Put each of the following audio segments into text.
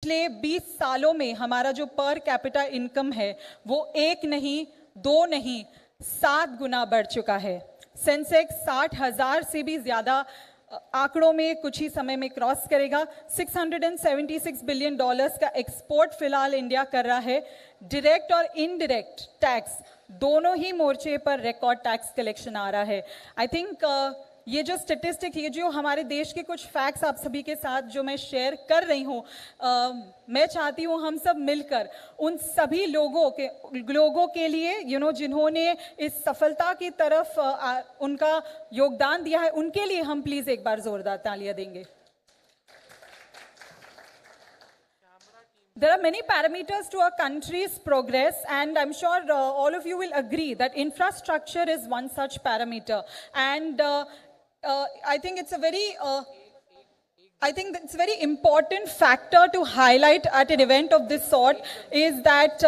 पिछले 20 सालों में हमारा जो पर कैपिटा इनकम है वो 1 नहीं, 2 नहीं, 7 गुना बढ़ चुका है। सेंसेक्स 60,000 से भी ज़्यादा आंकड़ों में कुछ ही समय में क्रॉस करेगा। $676 बिलियन का एक्सपोर्ट फिलहाल इंडिया कर रहा है। डायरेक्ट और इनडायरेक्ट टैक्स दोनों ही मोर्चे पर रिकॉर्ड टैक्स कलेक्शन आ रहा है। आई थिंक ये जो स्टेटिस्टिक, ये जो हमारे देश के कुछ फैक्ट्स आप सभी के साथ जो मैं शेयर कर रही हूँ, मैं चाहती हूँ हम सब मिलकर उन सभी लोगों के लिए जिन्होंने इस सफलता की तरफ उनका योगदान दिया है, उनके लिए हम प्लीज एक बार जोरदार तालियां देंगे। There are many parameters to our country's progress, and I'm sure all of you will agree that infrastructure is one such parameter. And I think it's a very important factor to highlight at an event of this sort is that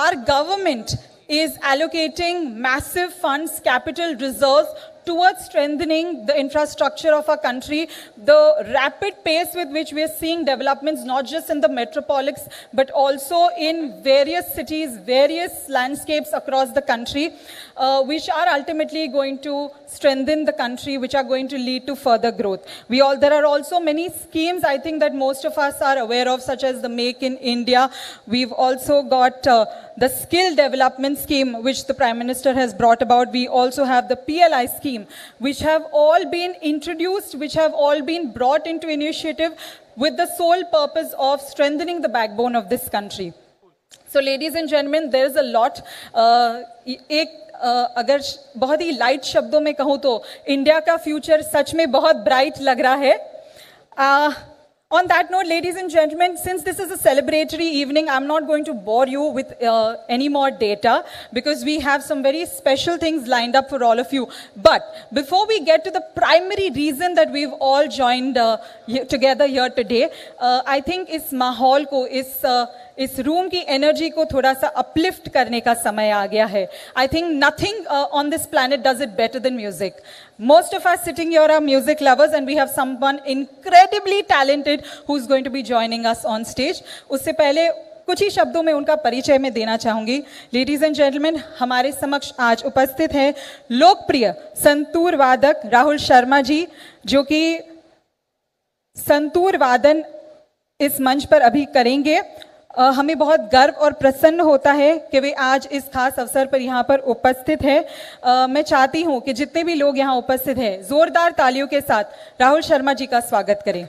our government is allocating massive funds, capital reserves towards strengthening the infrastructure of our country. The rapid pace with which we are seeing developments, not just in the metropolis, but also in various cities, various landscapes across the country, which are ultimately going to strengthen the country, which are going to lead to further growth. There are also many schemes I think that most of us are aware of, such as the Make in India. We've also got the skill development scheme, which the Prime Minister has brought about. We also have the PLI scheme, which have all been introduced, which have all been brought into initiative with the sole purpose of strengthening the backbone of this country. So ladies and gentlemen, there is a lot. अगर बहुत ही light शब्दों में कहूँ तो India का future सच में बहुत bright लग रहा है। On that note, ladies and gentlemen, since this is a celebratory evening, I'm not going to bore you with any more data because we have some very special things lined up for all of you. But before we get to the primary reason that we've all joined together here today, I think इस माहौल को, इस room की energy को थोड़ा सा uplift करने का समय आ गया है. I think nothing on this planet does it better than music. Most of us sitting here are music lovers and we have someone incredibly talented who's going to be joining us on stage. उससे पहले कुछ ही शब्दों में उनका परिचय मैं देना चाहूंगी. लेडीज एंड जेंटलमैन, हमारे समक्ष आज उपस्थित हैं लोकप्रिय संतूर वादक राहुल शर्मा जी, जो कि संतूर वादन इस मंच पर अभी करेंगे. हमें बहुत गर्व और प्रसन्न होता है कि वे आज इस खास अवसर पर यहाँ पर उपस्थित हैं. मैं चाहती हूँ कि जितने भी लोग यहाँ उपस्थित हैं, जोरदार तालियों के साथ राहुल शर्मा जी का स्वागत करें.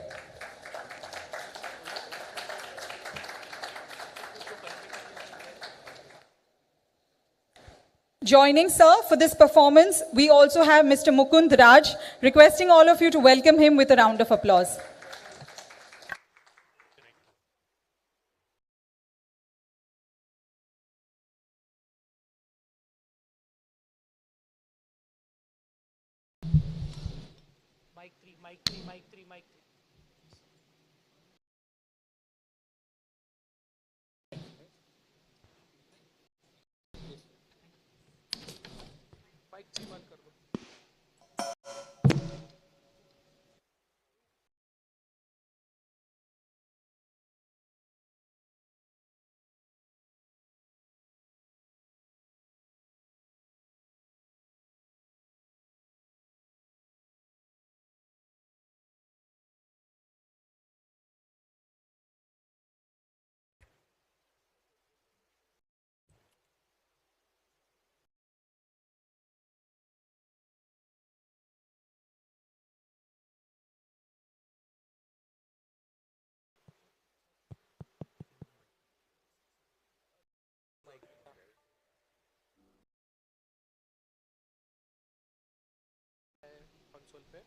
Joining sir for this performance, we also have Mr. Mukund Raj, requesting all of you to welcome him with a round of applause. Mic 3. बंद कर दो. कंसोल पे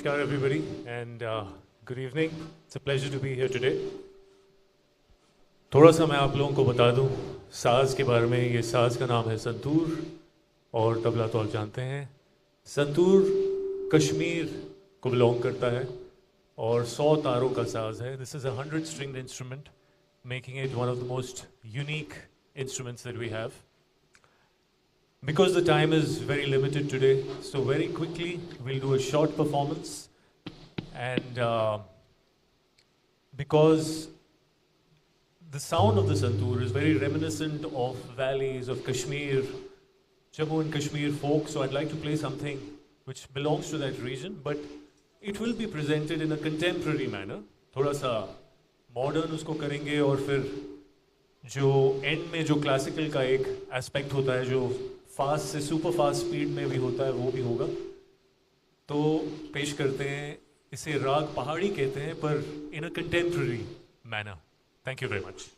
Namaskar, everybody, and good evening. It's a pleasure to be here today. थोड़ा सा मैं आप लोगों को बता दूं साज के बारे में. ये साज का नाम है संतूर और तबला तो आप जानते हैं. संतूर कश्मीर को बिलोंग करता है और 100 तारों का साज है. This is a 100-stringed instrument, making it one of the most unique instruments that we have. Because the time is very limited today, so very quickly we'll do a short performance. And because the sound of the santoor is very reminiscent of valleys of Kashmir, Jammu and Kashmir folk, so I'd like to play something which belongs to that region, but it will be presented in a contemporary manner. थोड़ा सा modern उसको करेंगे और फिर जो end में जो classical का एक aspect होता है जो फास्ट से सुपर फास्ट स्पीड में भी होता है वो भी होगा. तो पेश करते हैं इसे राग पहाड़ी कहते हैं पर in a contemporary manner. Thank you very much.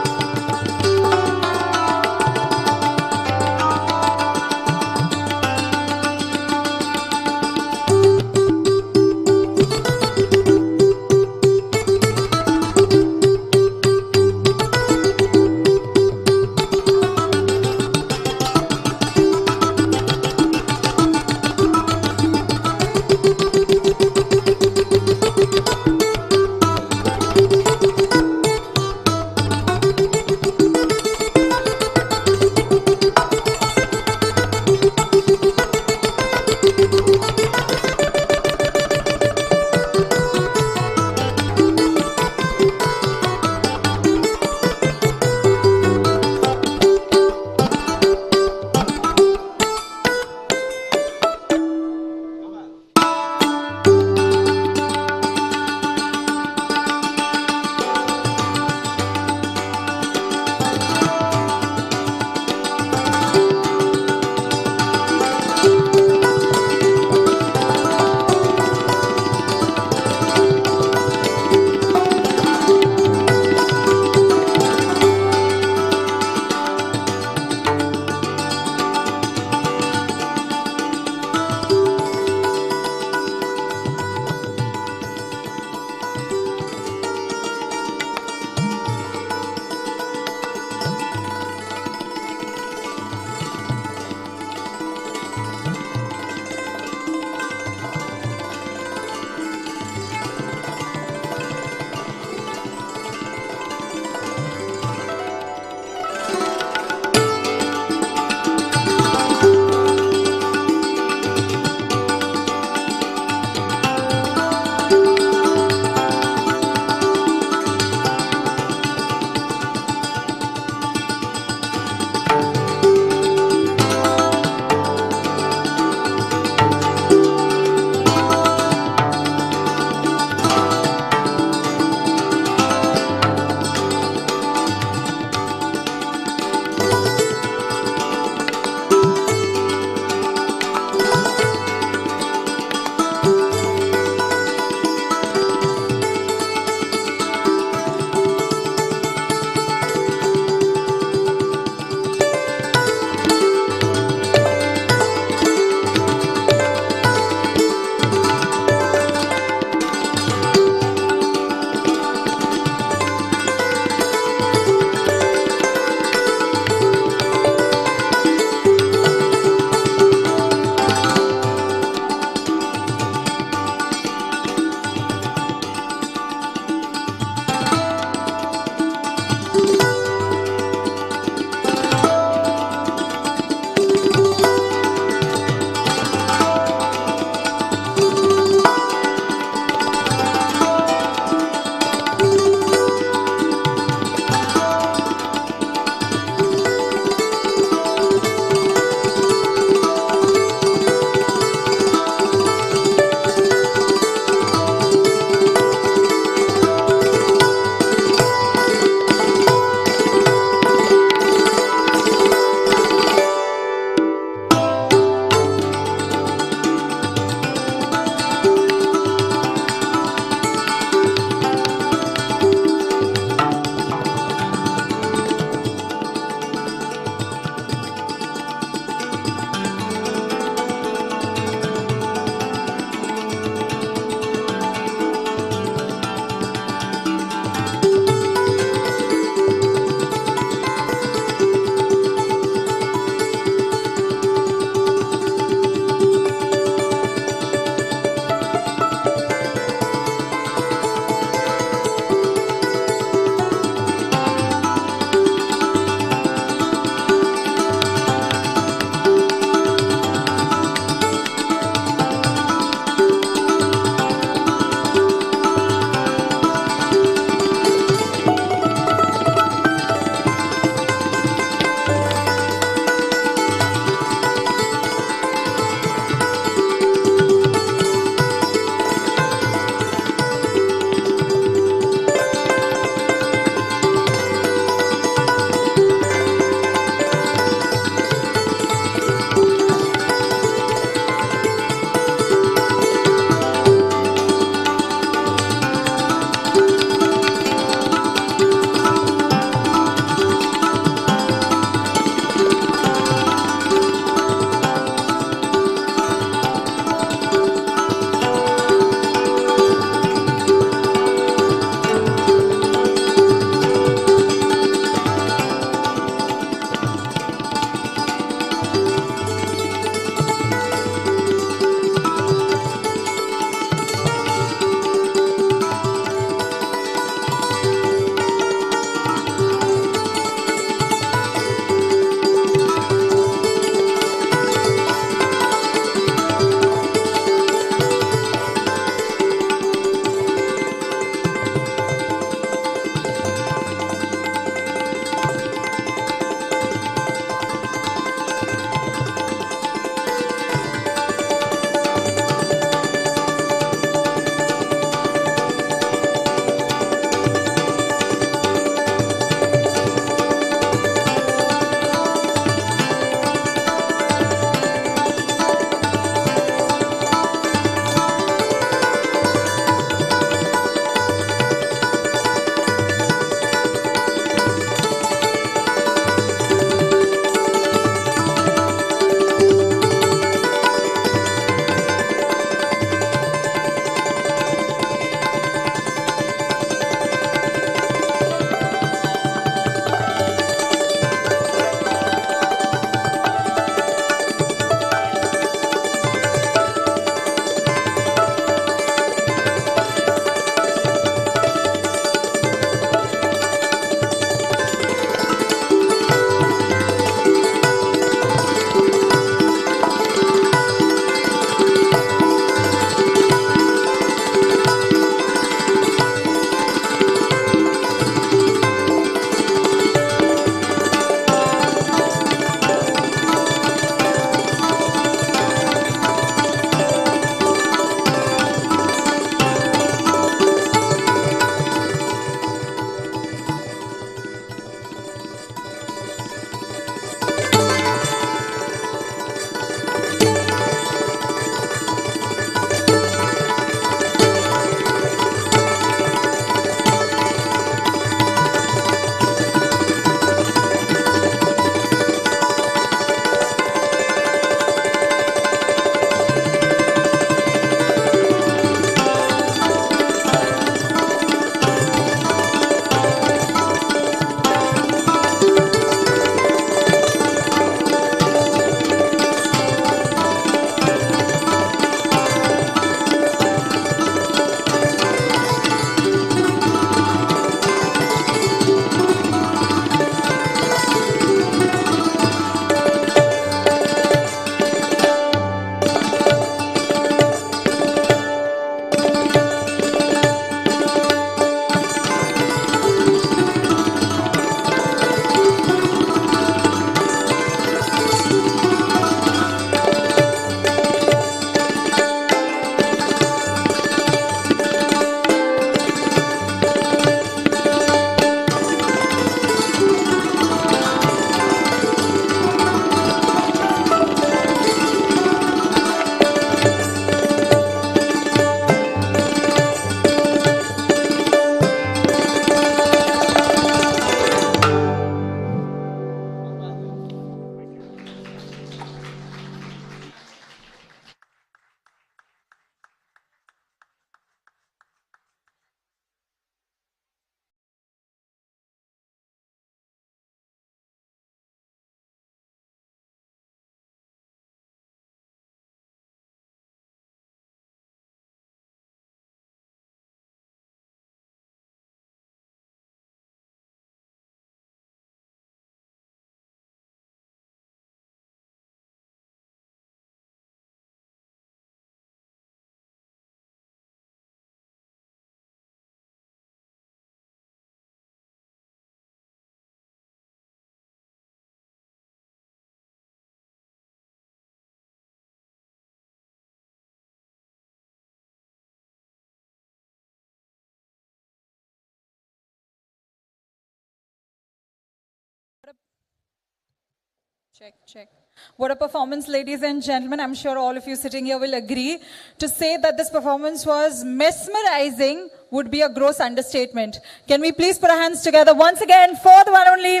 Check. What a performance, ladies and gentlemen. I'm sure all of you sitting here will agree. To say that this performance was mesmerizing would be a gross understatement. Can we please put our hands together once again for the one only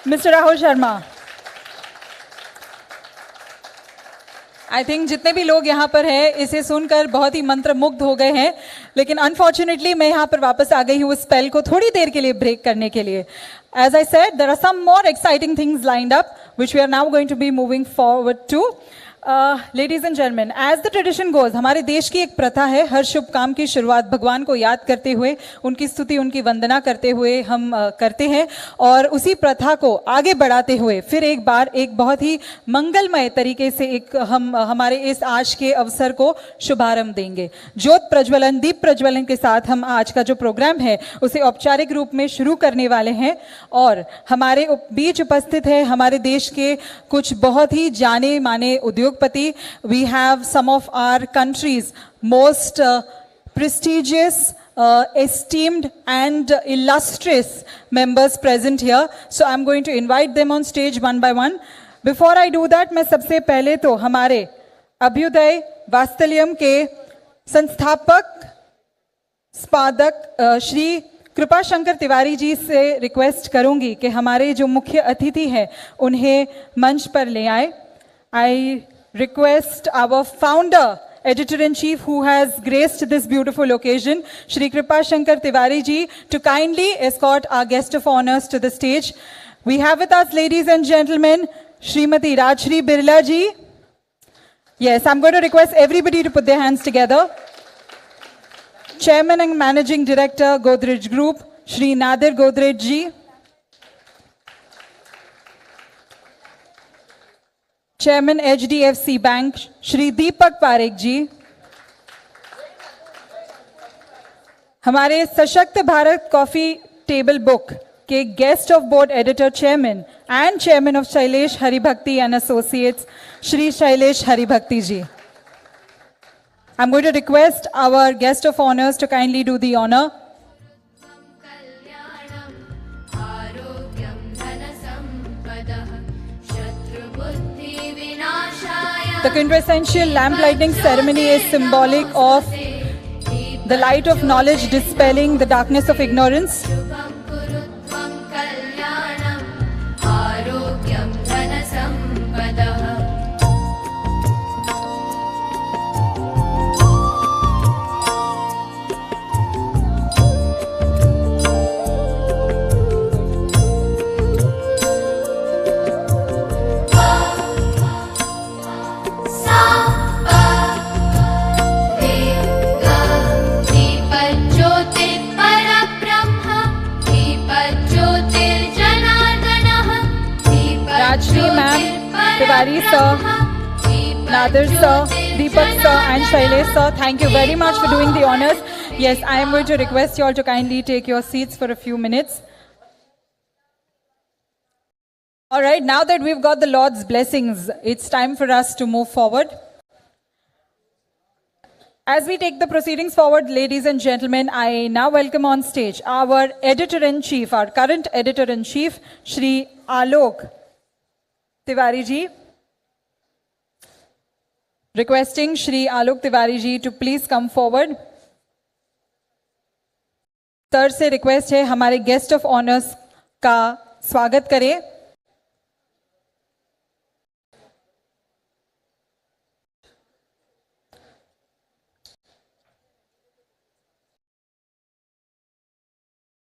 Mr. Rahul Sharma. I think जितने भी लोग यहाँ पर हैं इसे सुनकर बहुत ही मंत्रमुग्ध हो गए हैं, लेकिन अनफॉर्चुनेटली मैं यहाँ पर वापस आ गई हूँ उस स्पेल को थोड़ी देर के लिए ब्रेक करने के लिए. As I said, there are some more exciting things lined up, which we are now going to be moving forward to. Ladies and gentlemen, as the tradition goes, हमारे देश की एक प्रथा है, हर शुभ काम की शुरुआत भगवान को याद करते हुए, उनकी स्तुति, उनकी वंदना करते हुए हम करते हैं, और उसी प्रथा को आगे बढ़ाते हुए फिर एक बार एक बहुत ही मंगलमय तरीके से एक हम हमारे इस आज के अवसर को शुभारंभ देंगे. ज्योत प्रज्वलन, दीप प्रज्वलन के साथ हम आज का जो प्रोग्राम है उसे औपचारिक रूप में शुरू करने वाले हैं. और हमारे बीच उपस्थित है हमारे देश के कुछ बहुत ही जाने माने उद्योगपति. We have some of our country's most prestigious, esteemed and illustrious members present here. So I'm going to invite them on stage one by one. Before I do that, मैं सबसे पहले तो हमारे अभ्युदय वात्सल्यम के संस्थापक स्पादक श्री कृपा शंकर तिवारी जी से रिक्वेस्ट करूंगी कि हमारे जो मुख्य अतिथि हैं उन्हें मंच पर ले आए. I request our founder, editor-in-chief who has graced this beautiful occasion, Shri Kripa Shankar Tiwari ji, to kindly escort our guest of honors to the stage. We have with us, ladies and gentlemen, Srimati Rajshri Birla ji. Yes, I'm going to request everybody to put their hands together. Chairman and Managing Director, Godrej Group, Shri Nadir Godrej ji. Chairman HDFC Bank, Shri Deepak Parekh ji. हमारे Sashakt Bharat coffee table book के guest of board editor chairman and chairman of Shailesh Haribhakti and associates, Shri Shailesh Haribhakti ji. I'm going to request our guest of honors to kindly do the honor. The quintessential lamp lighting ceremony is symbolic of the light of knowledge dispelling the darkness of ignorance. Tiwari sir, Nadir sir, Deepak sir and Shailesh sir, thank you very much for doing the honors. Yes, I am going to request you all to kindly take your seats for a few minutes. Alright, now that we've got the Lord's blessings, it's time for us to move forward. As we take the proceedings forward, ladies and gentlemen, I now welcome on stage our editor-in-chief, our current editor-in-chief, Shri Alok Tiwari ji. Requesting Shri Alok Tiwari ji to please come forward. Sir से request है हमारे guest of honours का स्वागत करें.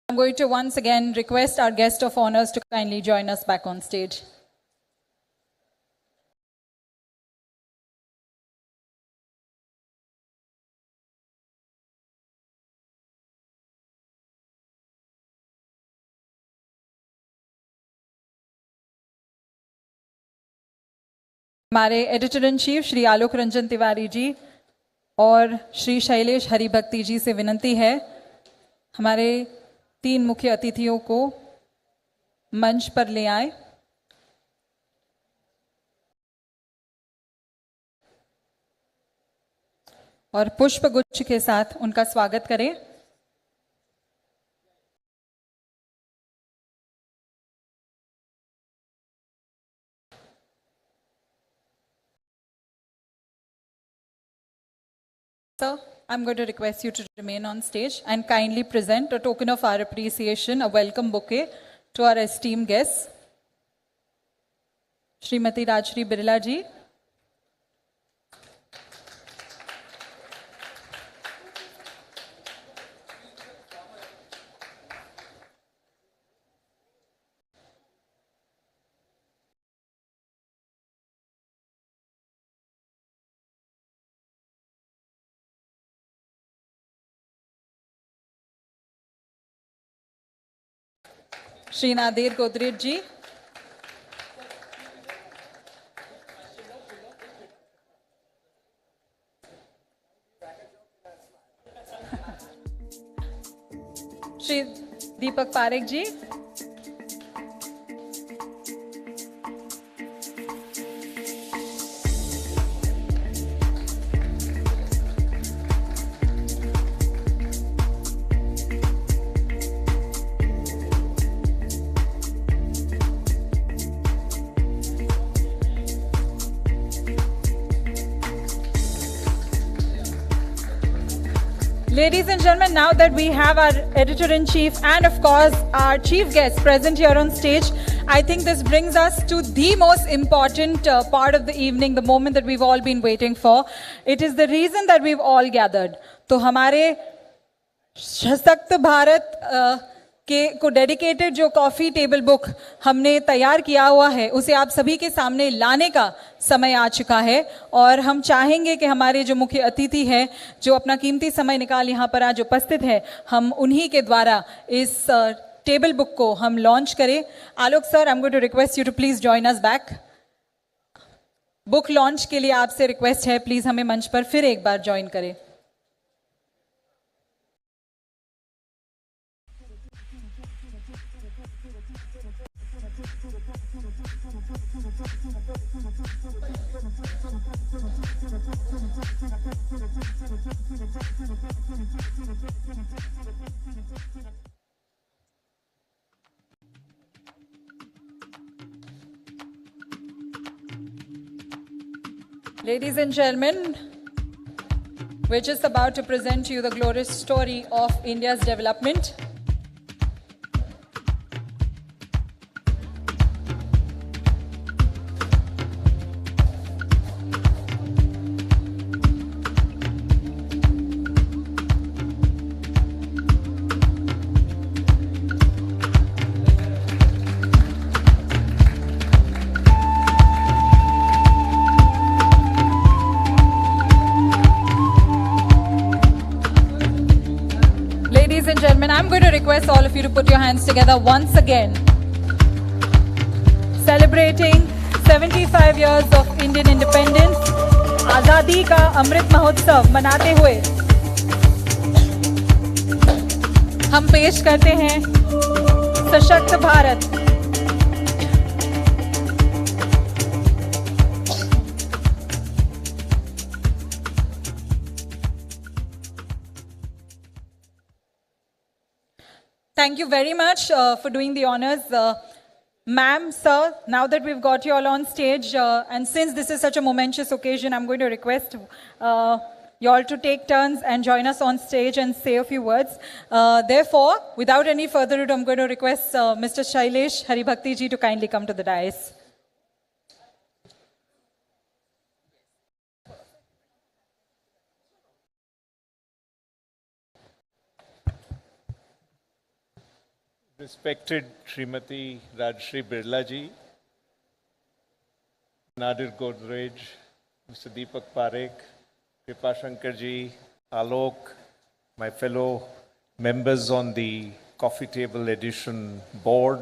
I'm going to once again request our guest of honors to kindly join us back on stage. हमारे editor in chief Shri Alok Ranjan Tiwari ji और श्री शैलेश हरिभक्ति जी से विनती है हमारे तीन मुख्य अतिथियों को मंच पर ले आए. और पुष्पगुच्छ के साथ उनका स्वागत करें. Sir, I'm going to request you to remain on stage and kindly present a token of our appreciation, a welcome bouquet to our esteemed guests. Srimati Rajshri Birla ji. Shri Nadir Godrej ji. Shri Deepak Parekh ji. Ladies and gentlemen, now that we have our editor-in-chief and of course our chief guest present here on stage, I think this brings us to the most important part of the evening, the moment that we've all been waiting for. It is the reason that we've all gathered. तो हमारे सशक्त भारत को dedicated जो coffee table book हमने तैयार किया हुआ है उसे आप सभी के सामने लाने का समय आ चुका है और हम चाहेंगे कि हमारे जो मुख्य अतिथि हैं जो अपना कीमती समय निकाल यहाँ पर आज उपस्थित है हम उन्हीं के द्वारा इस टेबल बुक को हम लॉन्च करें. Alok sir, I am going to request you to please join us back. Book launch के लिए आपसे रिक्वेस्ट है, प्लीज हमें मंच पर फिर एक बार ज्वाइन करें. Ladies and gentlemen, we're just about to present to you the glorious story of India's development. I'm going to request all of you to put your hands together once again. Celebrating 75 years of Indian independence, Azadi ka Amrit Mahotsav मनाते हुए हम पेश करते हैं सशक्त Bharat. Thank you very much for doing the honors. Ma'am, sir, now that we've got you all on stage, and since this is such a momentous occasion, I'm going to request you all to take turns and join us on stage and say a few words. Therefore, without any further ado, I'm going to request Mr. Shailesh Haribhakti ji to kindly come to the dais. Respected Srimati Rajshri Birla ji, Nadir Godrej, Mr. Deepak Parekh, Kripa Shankar ji, Alok, my fellow members on the Coffee Table Edition board,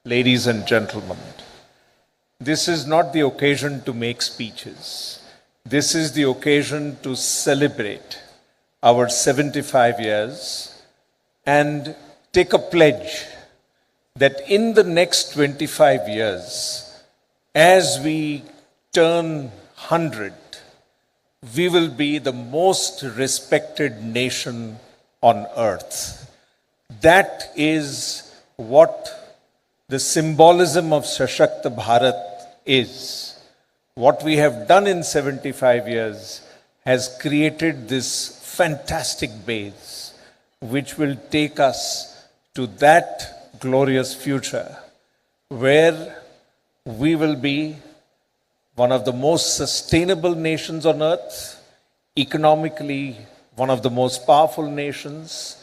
ladies and gentlemen. This is not the occasion to make speeches. This is the occasion to celebrate our 75 years and take a pledge that in the next 25 years, as we turn 100, we will be the most respected nation on earth. That is what the symbolism of Sashakt Bharat is. What we have done in 75 years has created this fantastic base which will take us to that glorious future where we will be one of the most sustainable nations on earth, economically one of the most powerful nations,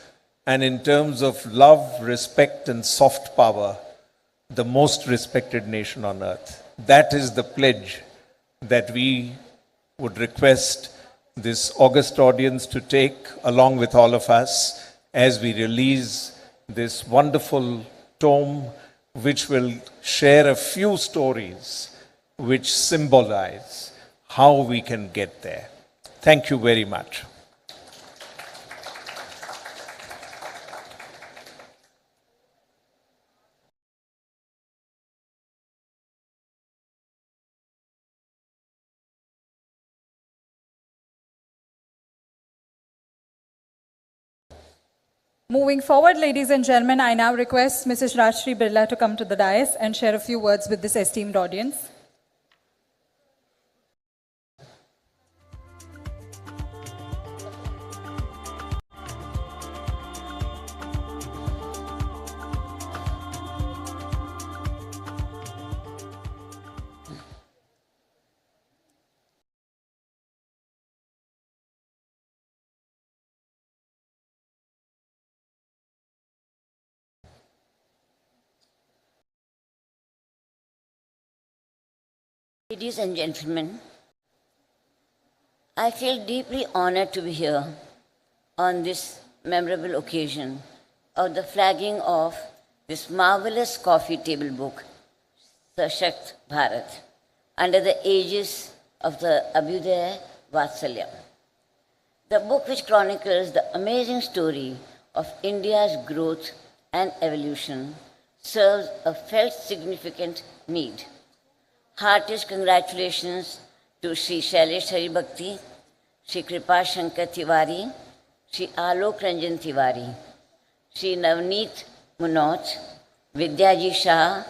and in terms of love, respect, and soft power, the most respected nation on earth. That is the pledge that we would request this august audience to take along with all of us as we release this wonderful tome, which will share a few stories which symbolize how we can get there. Thank you very much. Moving forward, ladies and gentlemen, I now request Mrs. Rajshri Birla to come to the dais and share a few words with this esteemed audience. Ladies and gentlemen, I feel deeply honored to be here on this memorable occasion of the flagging of this marvelous coffee table book, Sashakt Bharat, under the aegis of the Abhyudaya Vatsalya. The book, which chronicles the amazing story of India's growth and evolution, serves a felt significant need. Heartiest congratulations to Sri Shailesh Hari Bhakti, Sri Kripa Shankar Tiwari, Sri Alok Ranjan Tiwari, Sri Navneet Munot, Vidyaji Shah,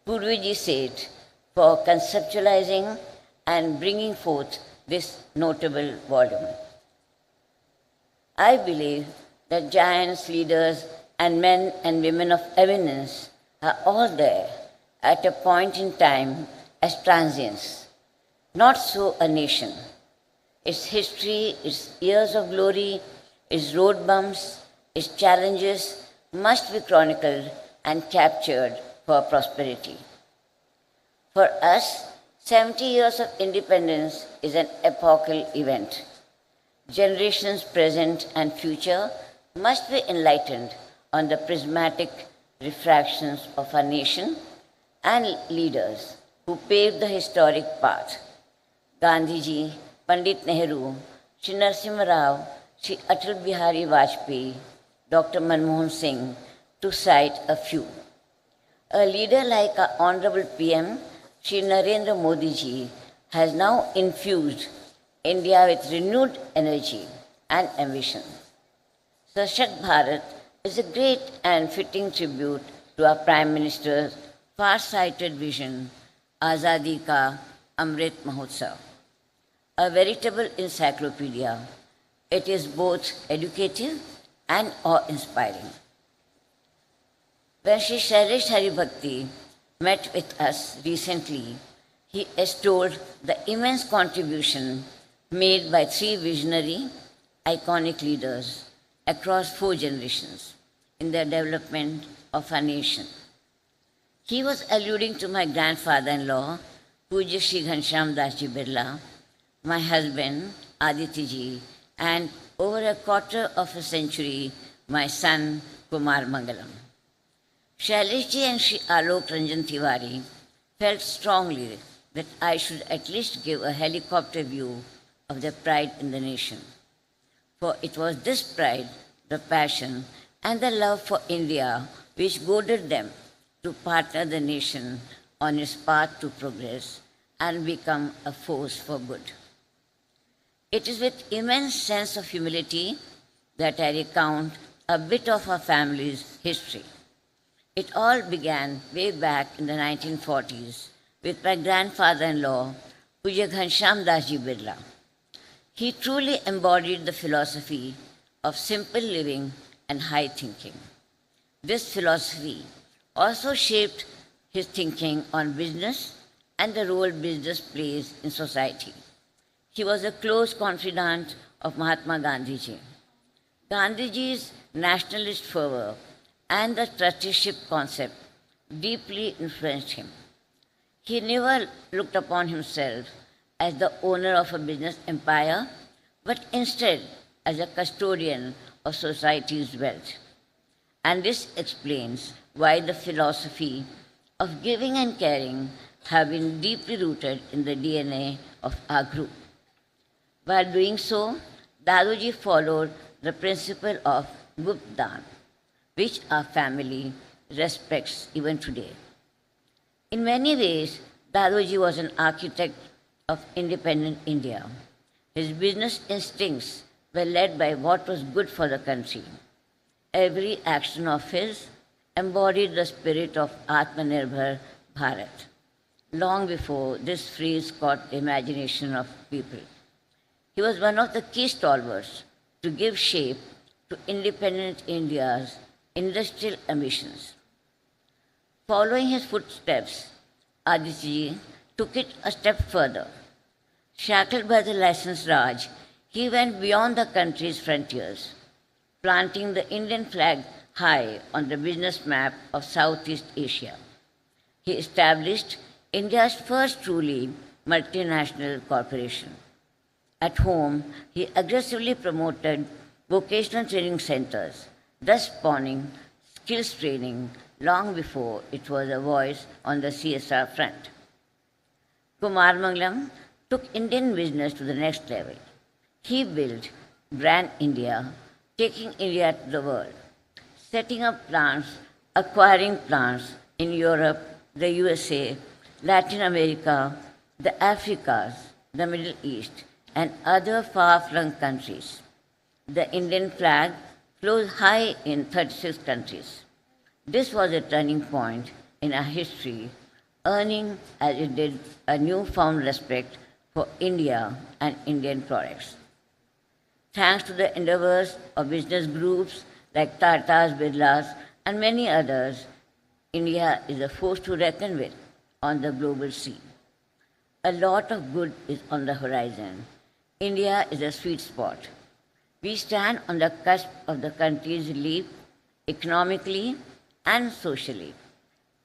Purviji Seth for conceptualizing and bringing forth this notable volume. I believe that giants, leaders, and men and women of eminence are all there at a point in time as transients. Not so a nation. Its history, its years of glory, its road bumps, its challenges must be chronicled and captured for prosperity. For us, 70 years of independence is an epochal event. Generations present and future must be enlightened on the prismatic refractions of our nation and leaders who paved the historic path. Gandhiji, Pandit Nehru, Shri Narasimha Rao, Shri Atal Bihari Vajpayee, Dr. Manmohan Singh, to cite a few. A leader like our Honorable PM, Shri Narendra Modi ji, has now infused India with renewed energy and ambition. Sashakt Bharat is a great and fitting tribute to our Prime Minister's far-sighted vision, Azadi Ka Amrit Mahotsav, a veritable encyclopedia. It is both educative and awe-inspiring. When Sri Shailesh Hari Bhakti met with us recently, he extolled the immense contribution made by three visionary, iconic leaders across 4 generations in the development of our nation. He was alluding to my grandfather-in-law, Pujya Shri Ghanshyam Das Ji Birla, my husband, Aditi Ji, and over a quarter of a century, my son, Kumar Mangalam. Shailesh Ji and Shri Alok Ranjan Tiwari felt strongly that I should at least give a helicopter view of their pride in the nation. For it was this pride, the passion, and the love for India which goaded them to partner the nation on its path to progress and become a force for good. It is with immense sense of humility that I recount a bit of our family's history. It all began way back in the 1940s with my grandfather-in-law, Pujya Ghanshyam Das Ji Birla. He truly embodied the philosophy of simple living and high thinking. This philosophy also shaped his thinking on business and the role business plays in society. He was a close confidant of Mahatma Gandhiji. Gandhiji's nationalist fervor and the trusteeship concept deeply influenced him. He never looked upon himself as the owner of a business empire, but instead as a custodian of society's wealth. And this explains why the philosophy of giving and caring have been deeply rooted in the DNA of our group. While doing so, Dadoji followed the principle of Guptan, which our family respects even today. In many ways, Dadoji was an architect of independent India. His business instincts were led by what was good for the country. Every action of his embodied the spirit of Atmanirbhar Bharat, long before this phrase caught the imagination of people. He was one of the key stalwarts to give shape to independent India's industrial ambitions. Following his footsteps, Aditya took it a step further. Shackled by the license Raj, he went beyond the country's frontiers, planting the Indian flag high on the business map of Southeast Asia. He established India's first truly multinational corporation. At home, he aggressively promoted vocational training centers, thus spawning skills training long before it was a voice on the CSR front. Kumar Mangalam took Indian business to the next level. He built Brand India, taking India to the world, setting up plants, acquiring plants in Europe, the USA, Latin America, the Africas, the Middle East, and other far-flung countries. The Indian flag flows high in 36 countries. This was a turning point in our history, earning, as it did, a newfound respect for India and Indian products. Thanks to the endeavors of business groups like Tata's, Birla's, and many others, India is a force to reckon with on the global scene. A lot of good is on the horizon. India is a sweet spot. We stand on the cusp of the country's leap economically and socially.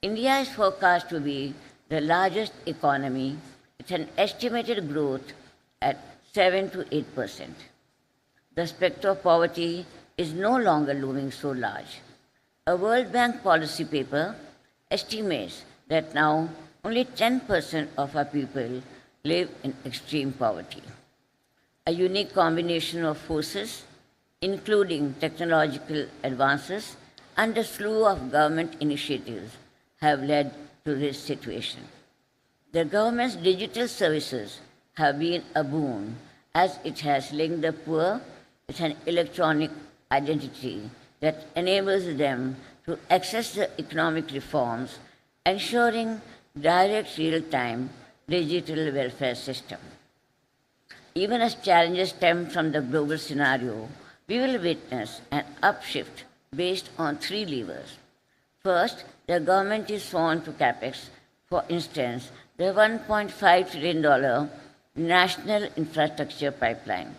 India is forecast to be the largest economy with an estimated growth at 7 to 8%. The specter of poverty is no longer looming so large. A World Bank policy paper estimates that now only 10% of our people live in extreme poverty. A unique combination of forces, including technological advances and a slew of government initiatives, have led to this situation. The government's digital services have been a boon as it has linked the poor with an electronic identity that enables them to access the economic reforms, ensuring direct real-time digital welfare system. Even as challenges stem from the global scenario, we will witness an upshift based on three levers. First, the government is sworn to capex, for instance, the $1.5 trillion national infrastructure pipeline.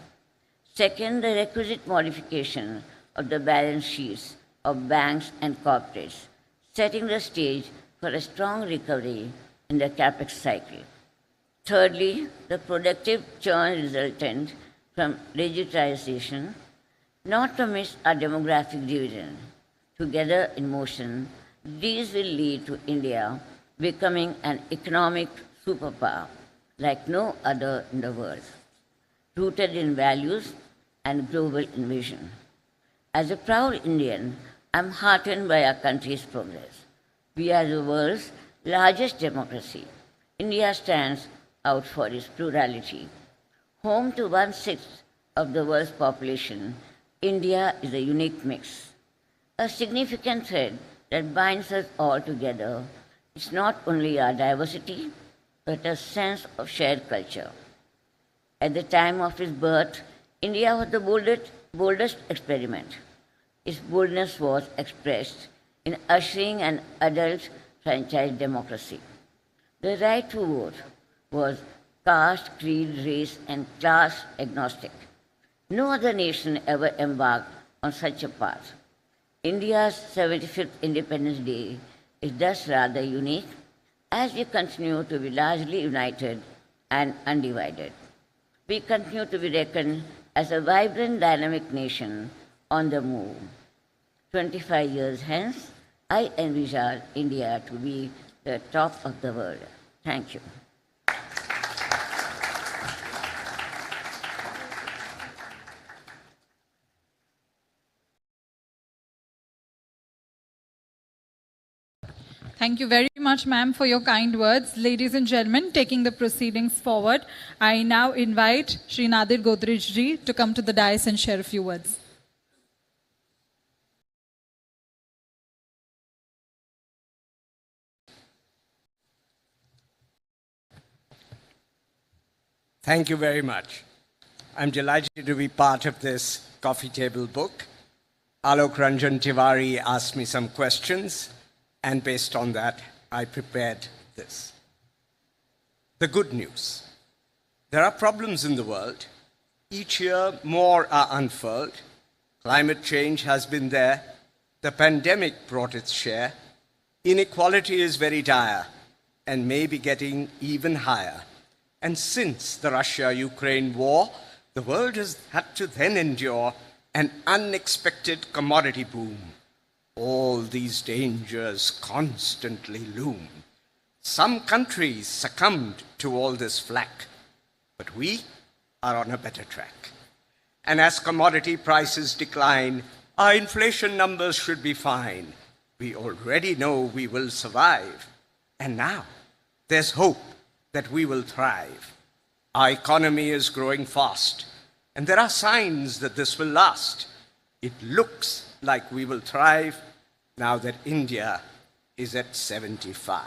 Second, the requisite modification of the balance sheets of banks and corporates, setting the stage for a strong recovery in the capex cycle. Thirdly, the productive churn resultant from digitization, not to miss our demographic dividend. Together in motion, these will lead to India becoming an economic superpower like no other in the world, rooted in values and global vision. As a proud Indian, I'm heartened by our country's progress. We are the world's largest democracy. India stands out for its plurality. Home to 1/6 of the world's population, India is a unique mix. A significant thread that binds us all together is not only our diversity, but a sense of shared culture. At the time of his birth, India was the boldest experiment. Its boldness was expressed in ushering an adult franchise democracy. The right to vote was caste, creed, race, and class agnostic. No other nation ever embarked on such a path. India's 75th Independence Day is thus rather unique as we continue to be largely united and undivided. We continue to be reckoned as a vibrant, dynamic nation on the move. 25 years hence, I envisage India to be the top of the world. Thank you. Thank you very much, ma'am, for your kind words. Ladies and gentlemen, taking the proceedings forward, I now invite Shri Nadir Godrej ji to come to the dais and share a few words. Thank you very much. I'm delighted to be part of this coffee table book. Alok Ranjan Tiwari asked me some questions, and based on that, I prepared this. The good news. There are problems in the world. Each year, more are unfurled. Climate change has been there. The pandemic brought its share. Inequality is very dire and may be getting even higher. And since the Russia-Ukraine war, the world has had to then endure an unexpected commodity boom. All these dangers constantly loom. Some countries succumbed to all this flak, but we are on a better track. And as commodity prices decline, our inflation numbers should be fine. We already know we will survive. And now there's hope that we will thrive. Our economy is growing fast, and there are signs that this will last. It looks like we will thrive now that India is at 75.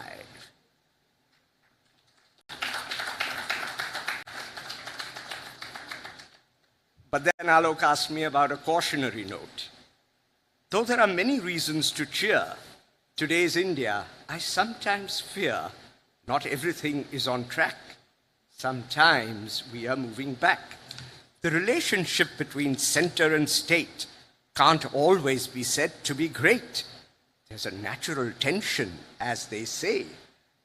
But then Alok asked me about a cautionary note. Though there are many reasons to cheer, today's India, I sometimes fear not everything is on track. Sometimes we are moving back. The relationship between center and state can't always be said to be great. There's a natural tension, as they say,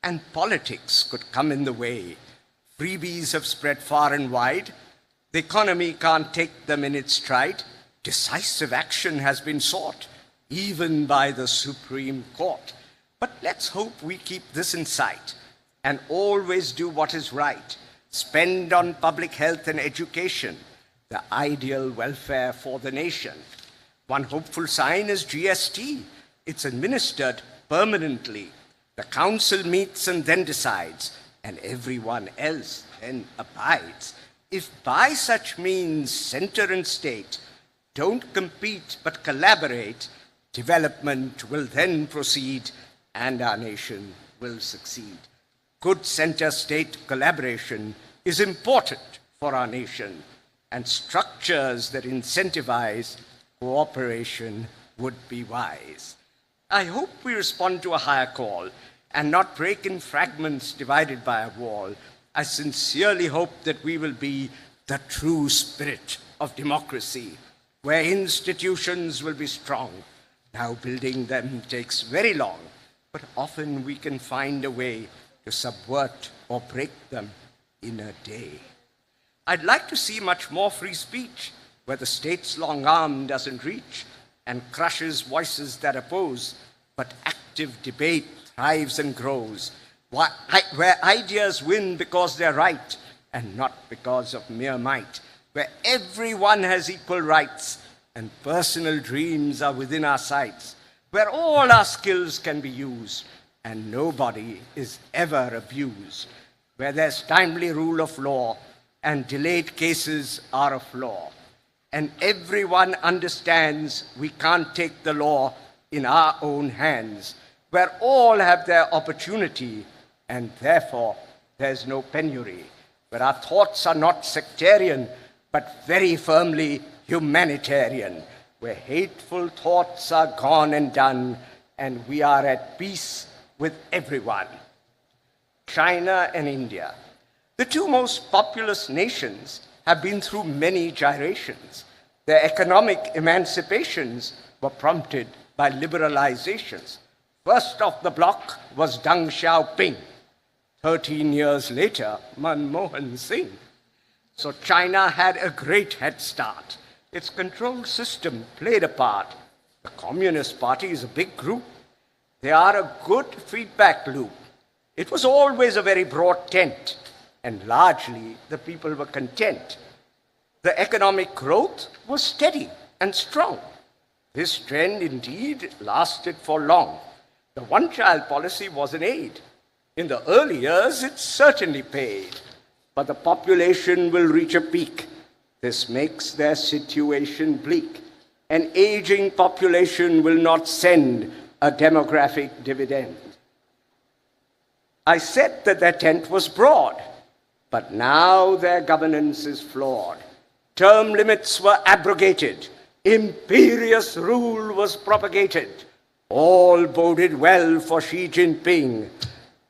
and politics could come in the way. Freebies have spread far and wide. The economy can't take them in its stride. Decisive action has been sought, even by the Supreme Court. But let's hope we keep this in sight and always do what is right. Spend on public health and education, the ideal welfare for the nation. One hopeful sign is GST. It's administered permanently. The council meets and then decides, and everyone else then abides. If by such means center and state don't compete but collaborate, development will then proceed and our nation will succeed. Good center-state collaboration is important for our nation, and structures that incentivize cooperation would be wise. I hope we respond to a higher call and not break in fragments divided by a wall. I sincerely hope that we will be the true spirit of democracy, where institutions will be strong. Now building them takes very long, but often we can find a way to subvert or break them in a day. I'd like to see much more free speech, where the state's long arm doesn't reach and crushes voices that oppose, but active debate thrives and grows, where ideas win because they're right and not because of mere might, where everyone has equal rights and personal dreams are within our sights, where all our skills can be used and nobody is ever abused, where there's timely rule of law and delayed cases are a flaw, and everyone understands we can't take the law in our own hands, where all have their opportunity and therefore there's no penury, where our thoughts are not sectarian, but very firmly humanitarian, where hateful thoughts are gone and done, and we are at peace with everyone. China and India, the two most populous nations, have been through many gyrations. Their economic emancipations were prompted by liberalizations. First off the block was Deng Xiaoping. 13 years later, Manmohan Singh. So China had a great head start. Its control system played a part. The Communist Party is a big group. They are a good feedback loop. It was always a very broad tent, and largely the people were content. The economic growth was steady and strong. This trend indeed lasted for long. The one-child policy was an aid. In the early years, it certainly paid. But the population will reach a peak. This makes their situation bleak. An aging population will not send a demographic dividend. I said that their tent was broad, but now their governance is flawed. Term limits were abrogated. Imperious rule was propagated. All boded well for Xi Jinping,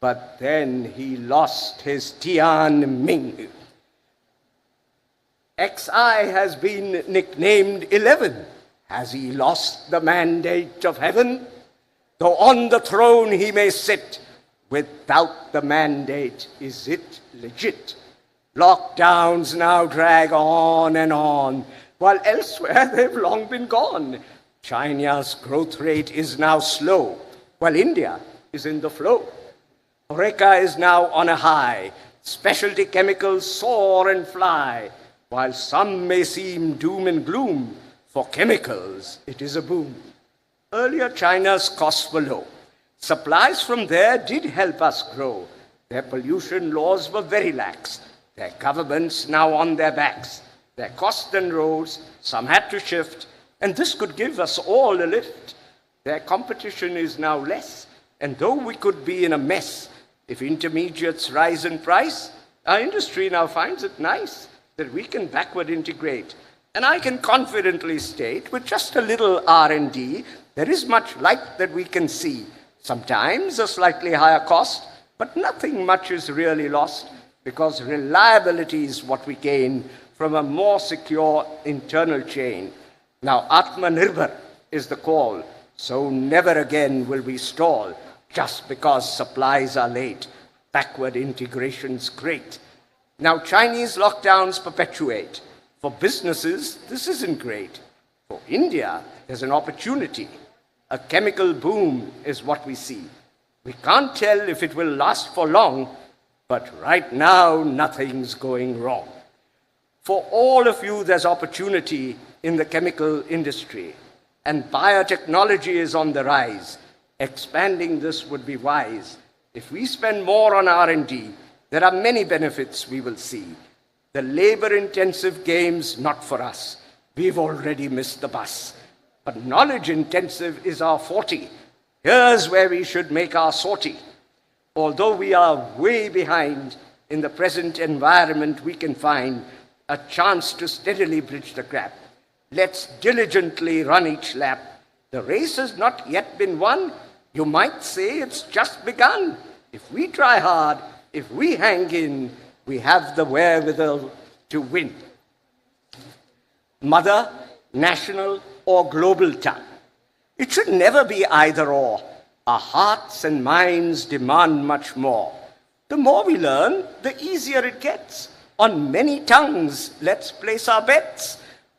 but then he lost his Tianming. XI has been nicknamed 11. Has he lost the mandate of heaven? Though on the throne he may sit, without the mandate, is it legit? Lockdowns now drag on and on, while elsewhere they've long been gone. China's growth rate is now slow, while India is in the flow. Horeca is now on a high. Specialty chemicals soar and fly. While some may seem doom and gloom, for chemicals it is a boom. Earlier China's costs were low. Supplies from there did help us grow. Their pollution laws were very lax. Their governments now on their backs. Their costs and rose, some had to shift, and this could give us all a lift. Their competition is now less, and though we could be in a mess, if intermediates rise in price, our industry now finds it nice that we can backward integrate. And I can confidently state, with just a little R&D, there is much light that we can see. Sometimes a slightly higher cost, but nothing much is really lost, because reliability is what we gain from a more secure internal chain. Now, Atmanirbhar is the call, so never again will we stall just because supplies are late. Backward integration's great. Now, Chinese lockdowns perpetuate. For businesses, this isn't great. For India, there's an opportunity. A chemical boom is what we see. We can't tell if it will last for long, but right now, nothing's going wrong. For all of you, there's opportunity in the chemical industry, and biotechnology is on the rise. Expanding this would be wise. If we spend more on R&D, there are many benefits we will see. The labor-intensive game's not for us. We've already missed the bus. But knowledge-intensive is our forte. Here's where we should make our sortie. Although we are way behind, in the present environment we can find a chance to steadily bridge the gap. Let's diligently run each lap. The race has not yet been won. You might say it's just begun. If we try hard, if we hang in, we have the wherewithal to win. Mother, national or global tongue. It should never be either or. Our hearts and minds demand much more. The more we learn, the easier it gets. On many tongues, let's place our bets.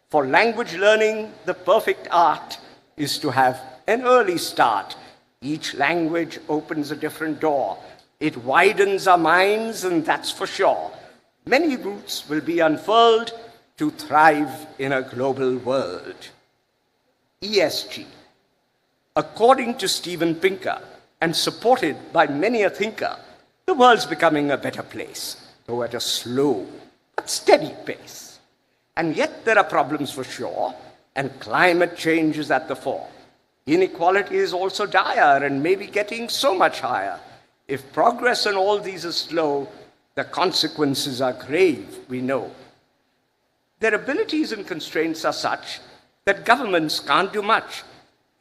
For language learning, the perfect art is to have an early start. Each language opens a different door. It widens our minds, and that's for sure. Many routes will be unfurled to thrive in a global world. ESG. According to Steven Pinker, and supported by many a thinker, the world's becoming a better place, though at a slow but steady pace. And yet there are problems for sure, and climate change is at the fore. Inequality is also dire and maybe getting so much higher. If progress on all these is slow, The consequences are grave, we know. Their abilities and constraints are such that governments can't do much.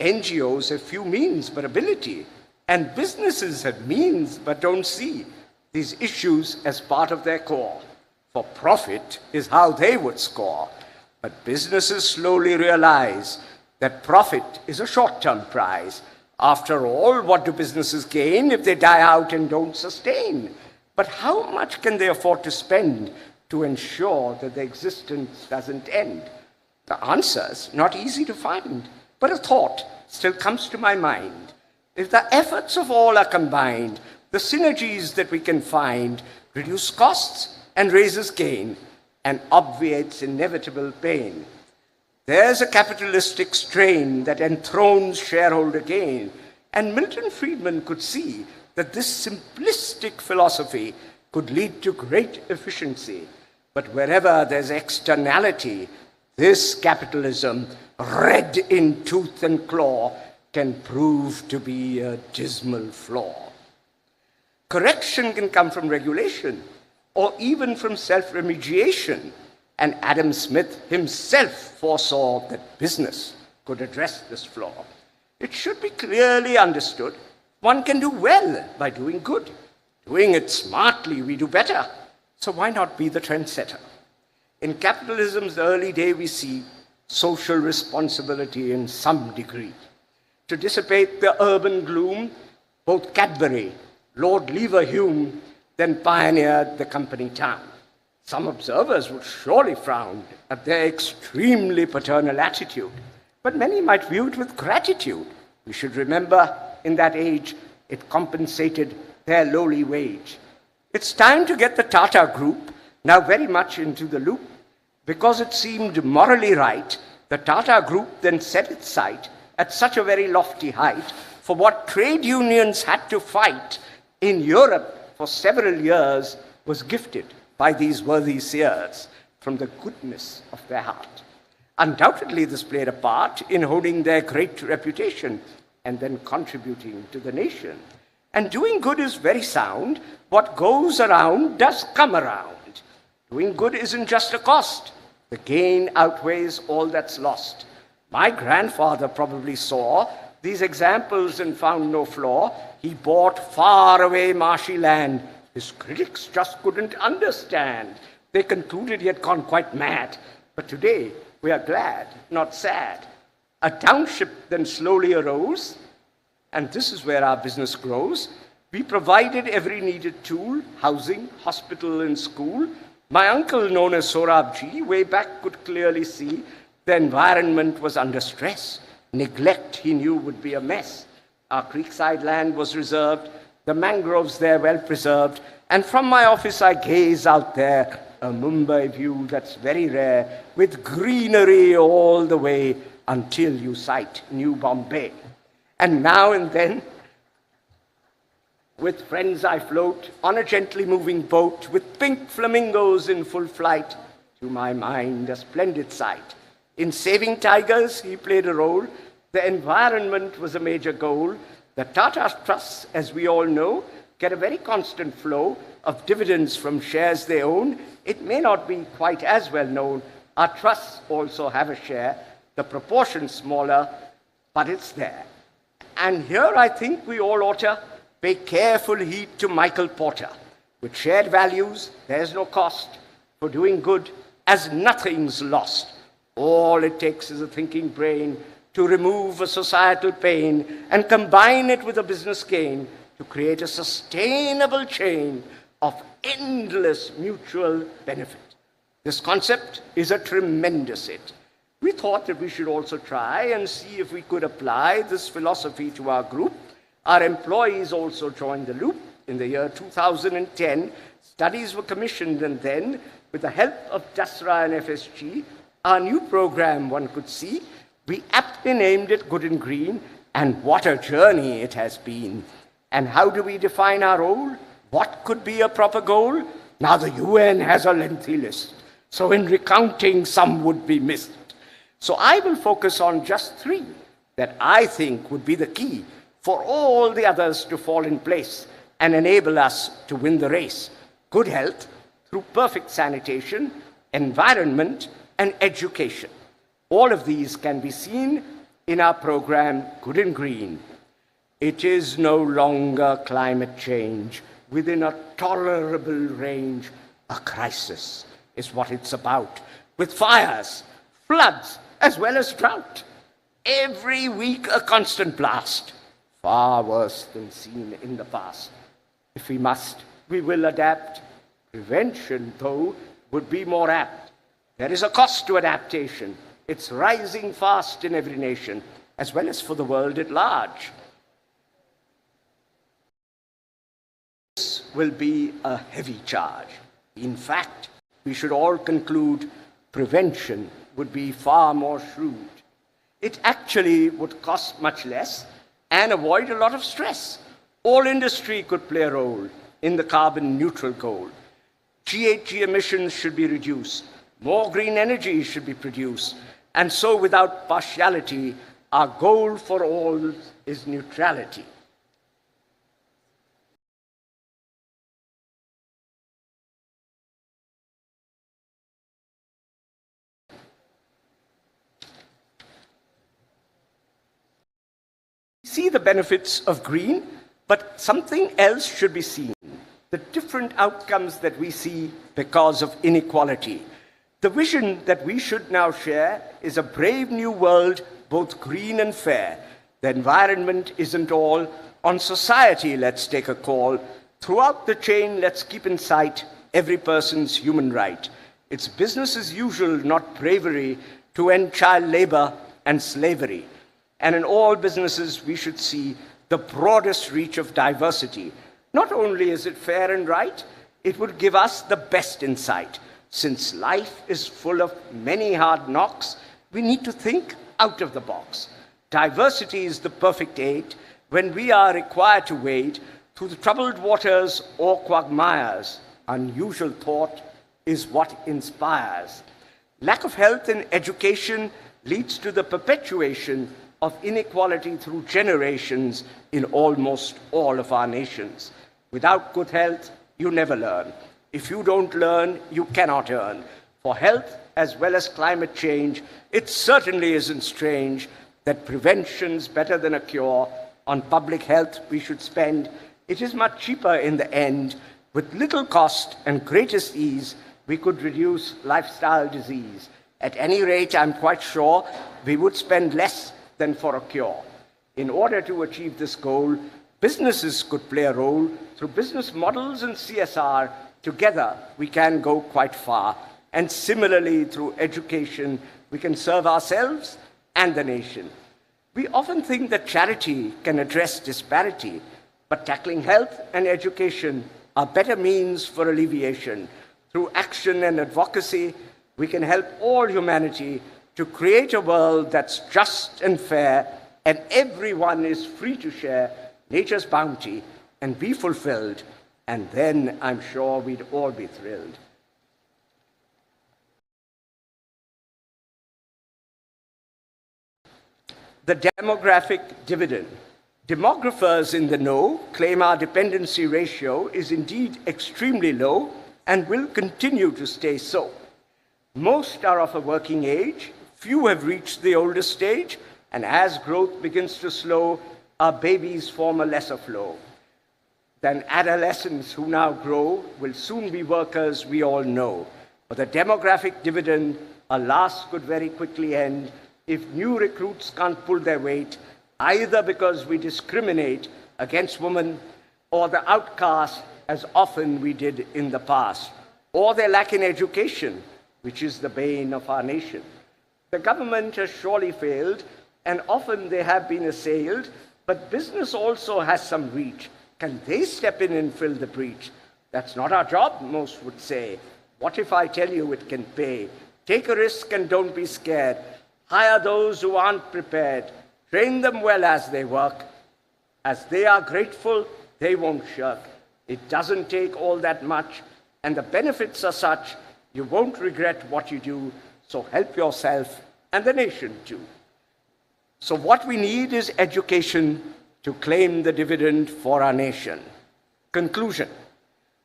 NGOs have few means but ability, and businesses have means but don't see these issues as part of their core. For profit is how they would score. But businesses slowly realize that profit is a short-term prize. After all, what do businesses gain if they die out and don't sustain? But how much can they afford to spend to ensure that their existence doesn't end? The answer's not easy to find, but a thought still comes to my mind. If the efforts of all are combined, the synergies that we can find reduce costs and raises gain and obviates inevitable pain. There's a capitalistic strain that enthrones shareholder gain, and Milton Friedman could see that this simplistic philosophy could lead to great efficiency. But wherever there's externality, this capitalism, red in tooth and claw, can prove to be a dismal flaw. Correction can come from regulation, or even from self-remediation, and Adam Smith himself foresaw that business could address this flaw. It should be clearly understood one can do well by doing good. Doing it smartly, we do better. So why not be the trendsetter? In capitalism's early day, we see social responsibility in some degree. To dissipate the urban gloom, both Cadbury, Lord Leverhulme, then pioneered the company town. Some observers would surely frown at their extremely paternal attitude, but many might view it with gratitude. We should remember, in that age, it compensated their lowly wage. It's time to get the Tata Group now very much into the loop. Because it seemed morally right, the Tata Group then set its sight at such a very lofty height for what trade unions had to fight in Europe for several years was gifted by these worthy seers from the goodness of their heart. Undoubtedly, this played a part in holding their great reputation and then contributing to the nation. And doing good is very sound. What goes around does come around. Doing good isn't just a cost. The gain outweighs all that's lost. My grandfather probably saw these examples and found no flaw. He bought far away marshy land. His critics just couldn't understand. They concluded he had gone quite mad. But today, we are glad, not sad. A township then slowly arose, and this is where our business grows. We provided every needed tool, housing, hospital, and school. My uncle, known as Sorabji, way back could clearly see the environment was under stress. Neglect, he knew, would be a mess. Our creekside land was reserved, the mangroves there well preserved, and from my office I gaze out there, a Mumbai view that's very rare, with greenery all the way until you sight New Bombay. And now and then, with friends I float on a gently moving boat with pink flamingos in full flight. To my mind, a splendid sight. In saving tigers, he played a role. The environment was a major goal. The Tata Trusts, as we all know, get a very constant flow of dividends from shares they own. It may not be quite as well known. Our trusts also have a share, the proportion smaller, but it's there. And here I think we all ought to pay careful heed to Michael Porter. With shared values, there's no cost. For doing good, as nothing's lost. All it takes is a thinking brain to remove a societal pain and combine it with a business gain to create a sustainable chain of endless mutual benefit. This concept is a tremendous hit. We thought that we should also try and see if we could apply this philosophy to our group. Our employees also joined the loop. In the year 2010, studies were commissioned, and then, with the help of DASRA and FSG, our new program, one could see, we aptly named it Good and Green, and what a journey it has been. And how do we define our role? What could be a proper goal? Now the UN has a lengthy list, so in recounting some would be missed. So I will focus on just 3 that I think would be the key for all the others to fall in place and enable us to win the race. good health through perfect sanitation, environment, and education. All of these can be seen in our program, Good and Green. It is no longer climate change within a tolerable range. A crisis is what it's about, with fires, floods, as well as drought. Every week a constant blast, far worse than seen in the past. If we must, we will adapt. Prevention, though, would be more apt. There is a cost to adaptation. It's rising fast in every nation, as well as for the world at large. This will be a heavy charge. In fact, we should all conclude prevention would be far more shrewd. It actually would cost much less and avoid a lot of stress. All industry could play a role in the carbon neutral goal. GHG emissions should be reduced. More green energy should be produced. And so without partiality, our goal for all is neutrality. See the benefits of green, but something else should be seen. The different outcomes that we see because of inequality. The vision that we should now share is a brave new world, both green and fair. The environment isn't all. On society, let's take a call. Throughout the chain, let's keep in sight every person's human right. It's business as usual, not bravery, to end child labor and slavery. And in all businesses, we should see the broadest reach of diversity. Not only is it fair and right, it would give us the best insight. Since life is full of many hard knocks, we need to think out of the box. Diversity is the perfect aid when we are required to wade through the troubled waters or quagmires. Unusual thought is what inspires. Lack of health and education leads to the perpetuation of inequality through generations in almost all of our nations. Without good health, you never learn. If you don't learn, you cannot earn. For health as well as climate change, it certainly isn't strange that prevention's better than a cure. On public health we should spend. It is much cheaper in the end. With little cost and greatest ease, we could reduce lifestyle disease. At any rate, I'm quite sure we would spend less than for a cure. In order to achieve this goal, businesses could play a role through business models and CSR. Together, we can go quite far. And similarly, through education, we can serve ourselves and the nation. We often think that charity can address disparity, but tackling health and education are better means for alleviation. Through action and advocacy, we can help all humanity to create a world that's just and fair, and everyone is free to share nature's bounty and be fulfilled, and then I'm sure we'd all be thrilled. The demographic dividend. Demographers in the know claim our dependency ratio is indeed extremely low and will continue to stay so. Most are of a working age, few have reached the older stage, and as growth begins to slow, our babies form a lesser flow. Then adolescents who now grow will soon be workers, we all know. But the demographic dividend, alas, could very quickly end if new recruits can't pull their weight, either because we discriminate against women or the outcast as often we did in the past, or they lack in education, which is the bane of our nation. The government has surely failed, and often they have been assailed, but business also has some reach. Can they step in and fill the breach? That's not our job, most would say. What if I tell you it can pay? Take a risk and don't be scared. Hire those who aren't prepared. Train them well as they work. As they are grateful, they won't shirk. It doesn't take all that much, and the benefits are such, you won't regret what you do, so help yourself and the nation too. So what we need is education to claim the dividend for our nation. Conclusion.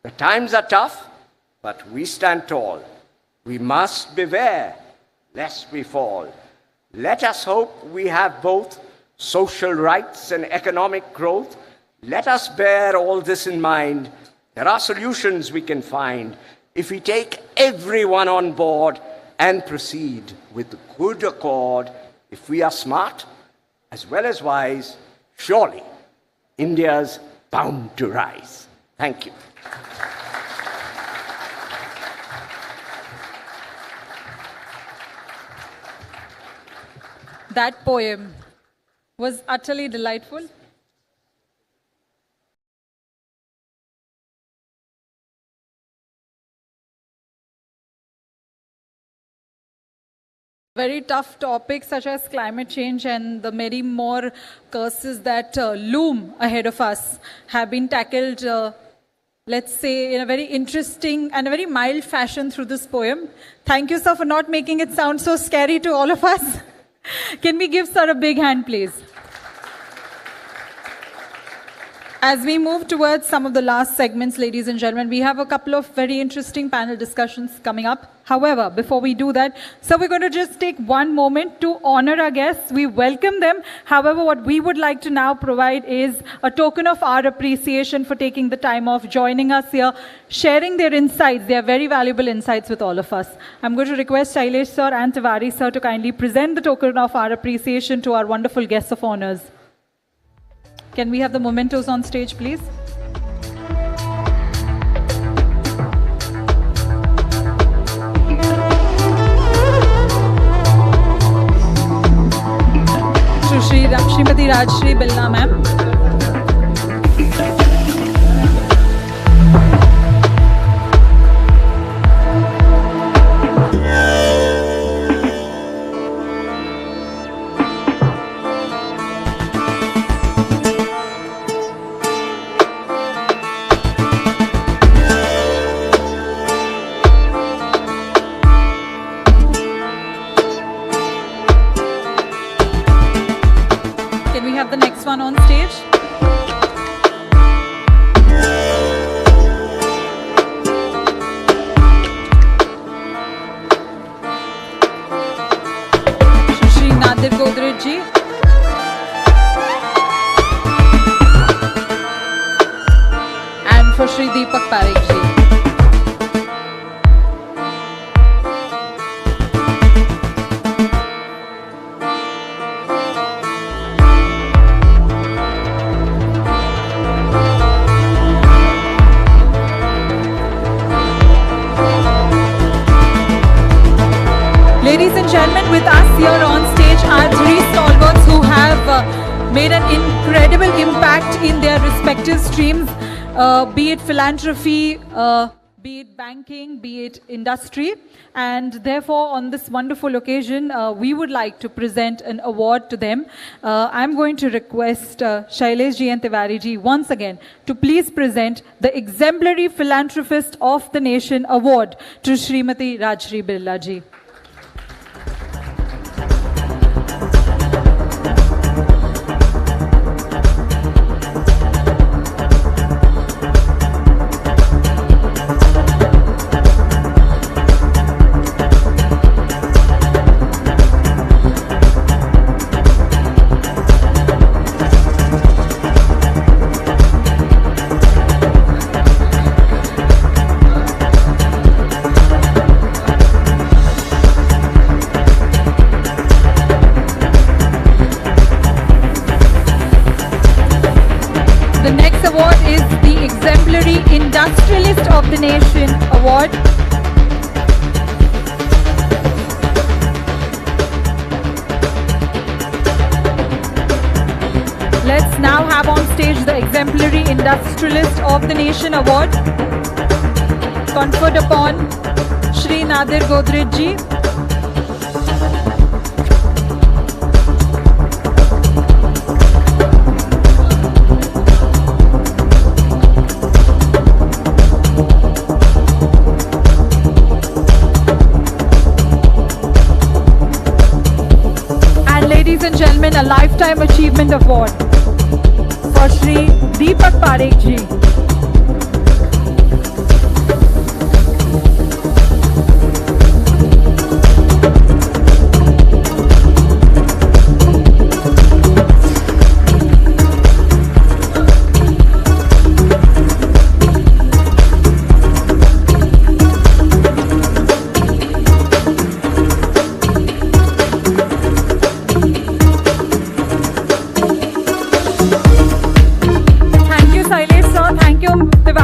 The times are tough, but we stand tall. We must beware lest we fall. Let us hope we have both social rights and economic growth. Let us bear all this in mind. There are solutions we can find if we take everyone on board and proceed with good accord. If we are smart as well as wise, surely India's bound to rise. Thank you. That poem was utterly delightful. Very tough topics such as climate change and the many more curses that loom ahead of us have been tackled, let's say, in a very interesting and a very mild fashion through this poem. Thank you, sir, for not making it sound so scary to all of us. Can we give sir a big hand, please? As we move towards some of the last segments, ladies and gentlemen, we have a couple of very interesting panel discussions coming up. However, before we do that, so we're going to just take one moment to honor our guests. We welcome them. However, what we would like to now provide is a token of our appreciation for taking the time off, joining us here, sharing their insights, their very valuable insights with all of us. I'm going to request Shailesh sir and Tiwari sir to kindly present the token of our appreciation to our wonderful guests of honors. Can we have the mementos on stage, please? Srimati Rajshri Billa ma'am. The next one on stage. Shri Nadir Godrej ji. And for Shri Deepak Parekh ji. Ladies and gentlemen, with us here on stage are three stalwarts who have made an incredible impact in their respective streams, be it philanthropy, be it banking, be it industry. And therefore, on this wonderful occasion, we would like to present an award to them. I'm going to request Shailesh ji and Tiwari ji once again to please present the Exemplary Philanthropist of the Nation Award to Srimati Rajshri Birla ji. Industrialist of the Nation Award. Let's now have on stage the Exemplary Industrialist of the Nation Award, conferred upon Shri Nadir Godrej ji. Ladies and gentlemen, a Lifetime Achievement Award for Shri Deepak Parekh ji.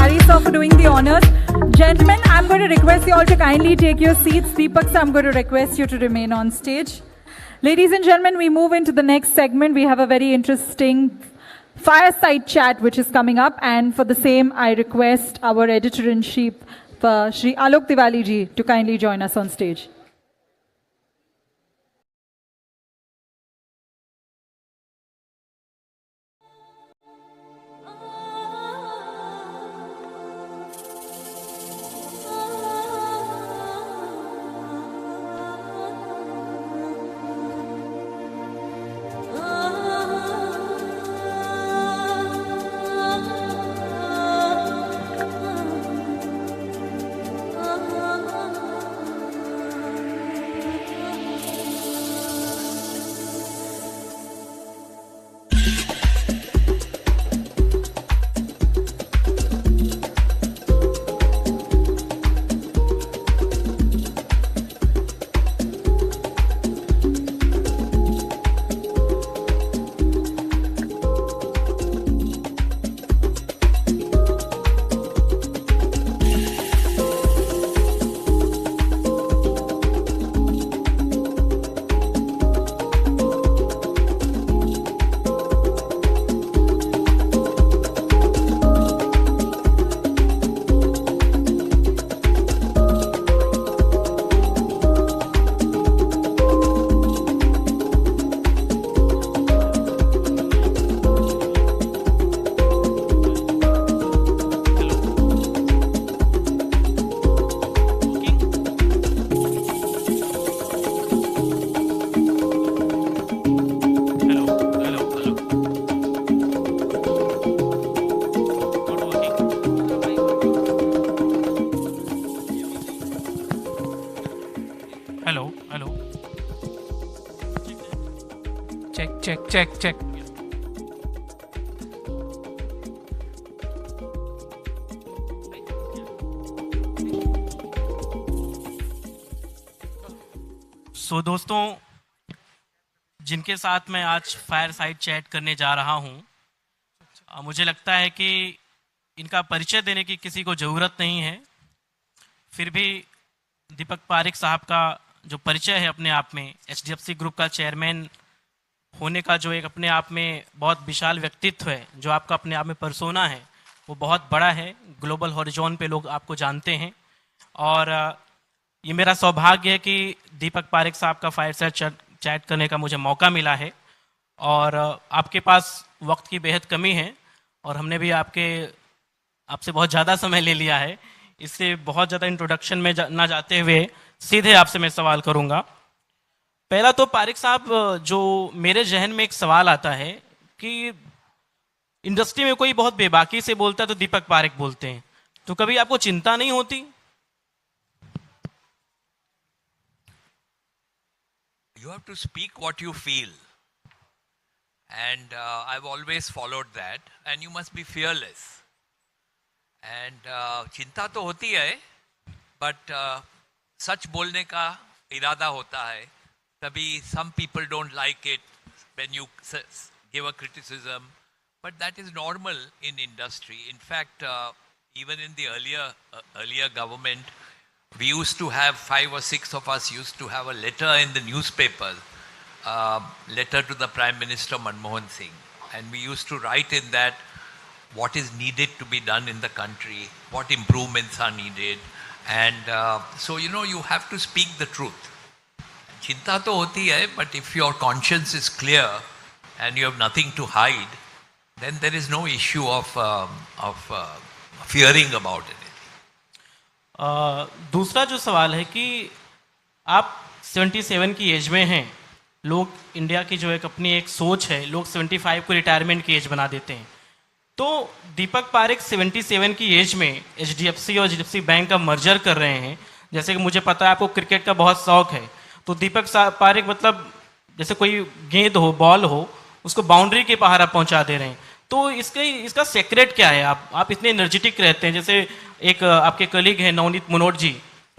Tiwari sir for doing the honors. Gentlemen, I'm going to request you all to kindly take your seats. Deepak sir, I'm going to request you to remain on stage. Ladies and gentlemen, we move into the next segment. We have a very interesting fireside chat which is coming up, and for the same, I request our editor-in-chief, Shri Alok Tiwari ji, to kindly join us on stage. Check. सो दोस्तों, जिनके साथ मैं आज fire side chat करने जा रहा हूं, मुझे लगता है कि इनका परिचय देने की किसी को ज़रूरत नहीं है। फिर भी दीपक पारेख साहब का जो परिचय है अपने आप में, एचडीएफसी ग्रुप का चेयरमैन होने का जो एक अपने आप में बहुत विशाल व्यक्तित्व है, जो आपका अपने आप में पर्सोना है, वो बहुत बड़ा है। ग्लोबल हॉरिजॉन पे लोग आपको जानते हैं, और ये मेरा सौभाग्य है कि दीपक पारेख साहब का फायर साइड चैट करने का मुझे मौका मिला है। और आपके पास वक्त की बेहद कमी है, और हमने भी आपसे बहुत ज़्यादा समय ले लिया है, इससे बहुत ज़्यादा इंट्रोडक्शन में ना जाते हुए सीधे आपसे मैं सवाल करूँगा। पहला तो पारेख साहब, जो मेरे जहन में एक सवाल आता है कि इंडस्ट्री में कोई बहुत बेबाकी से बोलता है तो दीपक पारेख बोलते हैं, तो कभी आपको चिंता नहीं होती? You have to speak what you feel, and I've always followed that, and you must be fearless. And चिंता तो होती है, but सच बोलने का इरादा होता है। तभी some people don't like it when you give a criticism, but that is normal in industry. In fact, even in the earlier government, we used to have 5 or 6 of us used to have a letter in the newspaper, letter to the Prime Minister Manmohan Singh, and we used to write in that what is needed to be done in the country, what improvements are needed, and so you have to speak the truth. चिंता तो होती है, but if your conscience is clear and you have nothing to hide, then there is no issue of fearing about it. दूसरा जो सवाल है कि आप 77 की एज में हैं। लोग, इंडिया की जो एक अपनी एक सोच है, लोग 75 को रिटायरमेंट की एज बना देते हैं। तो दीपक पारेख 77 की एज में एचडीएफसी और एचडीएफसी बैंक का मर्जर कर रहे हैं। जैसे कि मुझे पता है आपको क्रिकेट का बहुत शौक है, तो दीपक पारेख मतलब जैसे कोई गेंद हो, बॉल हो, उसको बाउंड्री के बाहर आप पहुंचा दे रहे हैं। तो इसका सीक्रेट क्या है? आप इतने एनर्जेटिक रहते हैं। जैसे एक आपके कलीग हैं नवनीत मनोट जी,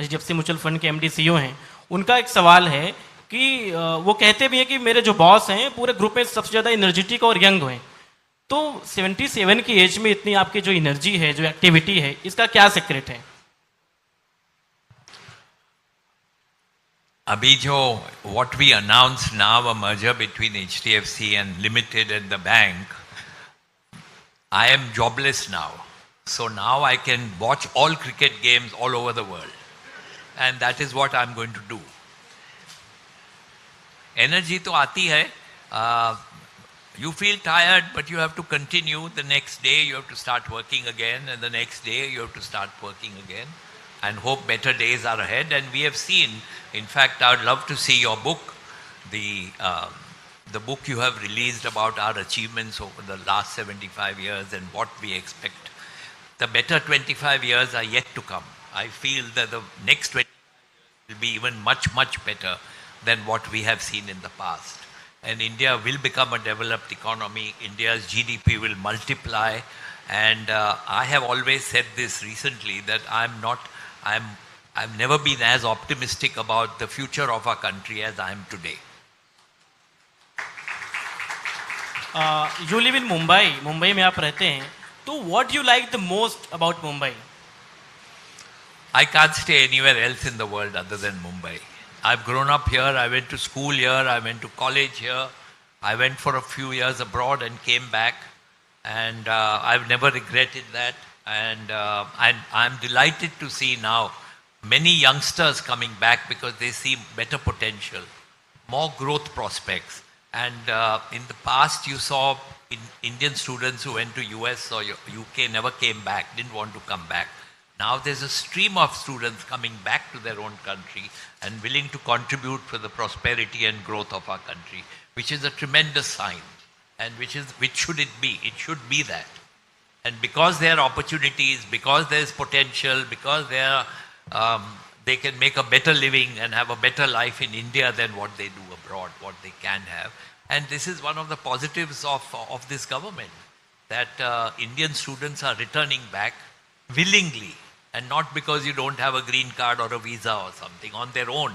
एचडीएफसी म्यूचुअल फंड के एमडी सीईओ हैं, उनका एक सवाल है कि वो कहते भी हैं कि मेरे जो बॉस हैं पूरे ग्रुप में सबसे ज़्यादा एनर्जेटिक और यंग हैं। तो 77 की एज में इतनी आपकी जो एनर्जी है, जो एक्टिविटी है, इसका क्या सीक्रेट है? अभी जो what we announced now, a merger between HDFC and Limited and the bank, I am jobless now. So now I can watch all cricket games all over the world. And that is what I'm going to do. Energy to aati hai. You feel tired, but you have to continue. The next day you have to start working again, and the next day you have to start working again, and hope better days are ahead. And we have seen, in fact, I would love to see your book, the book you have released about our achievements over the last 75 years and what we expect. The better 25 years are yet to come. I feel that the next 20 will be even much, much better than what we have seen in the past. And India will become a developed economy. India's GDP will multiply. And I have always said this recently, that I've never been as optimistic about the future of our country as I am today. You live in Mumbai. Mumbai में आप रहते हैं. तो what do you like the most about Mumbai? I can't stay anywhere else in the world other than Mumbai. I've grown up here. I went to school here. I went to college here. I went for a few years abroad and came back. And I've never regretted that. And I'm delighted to see now many youngsters coming back because they see better potential, more growth prospects. And in the past, you saw Indian students who went to US or UK never came back, didn't want to come back. Now there's a stream of students coming back to their own country and willing to contribute for the prosperity and growth of our country, which is a tremendous sign. And which should it be? It should be that. And because there are opportunities, because there is potential, because they can make a better living and have a better life in India than what they do abroad, what they can have. And this is one of the positives of this government, that Indian students are returning back willingly, and not because you don't have a green card or a visa or something. On their own,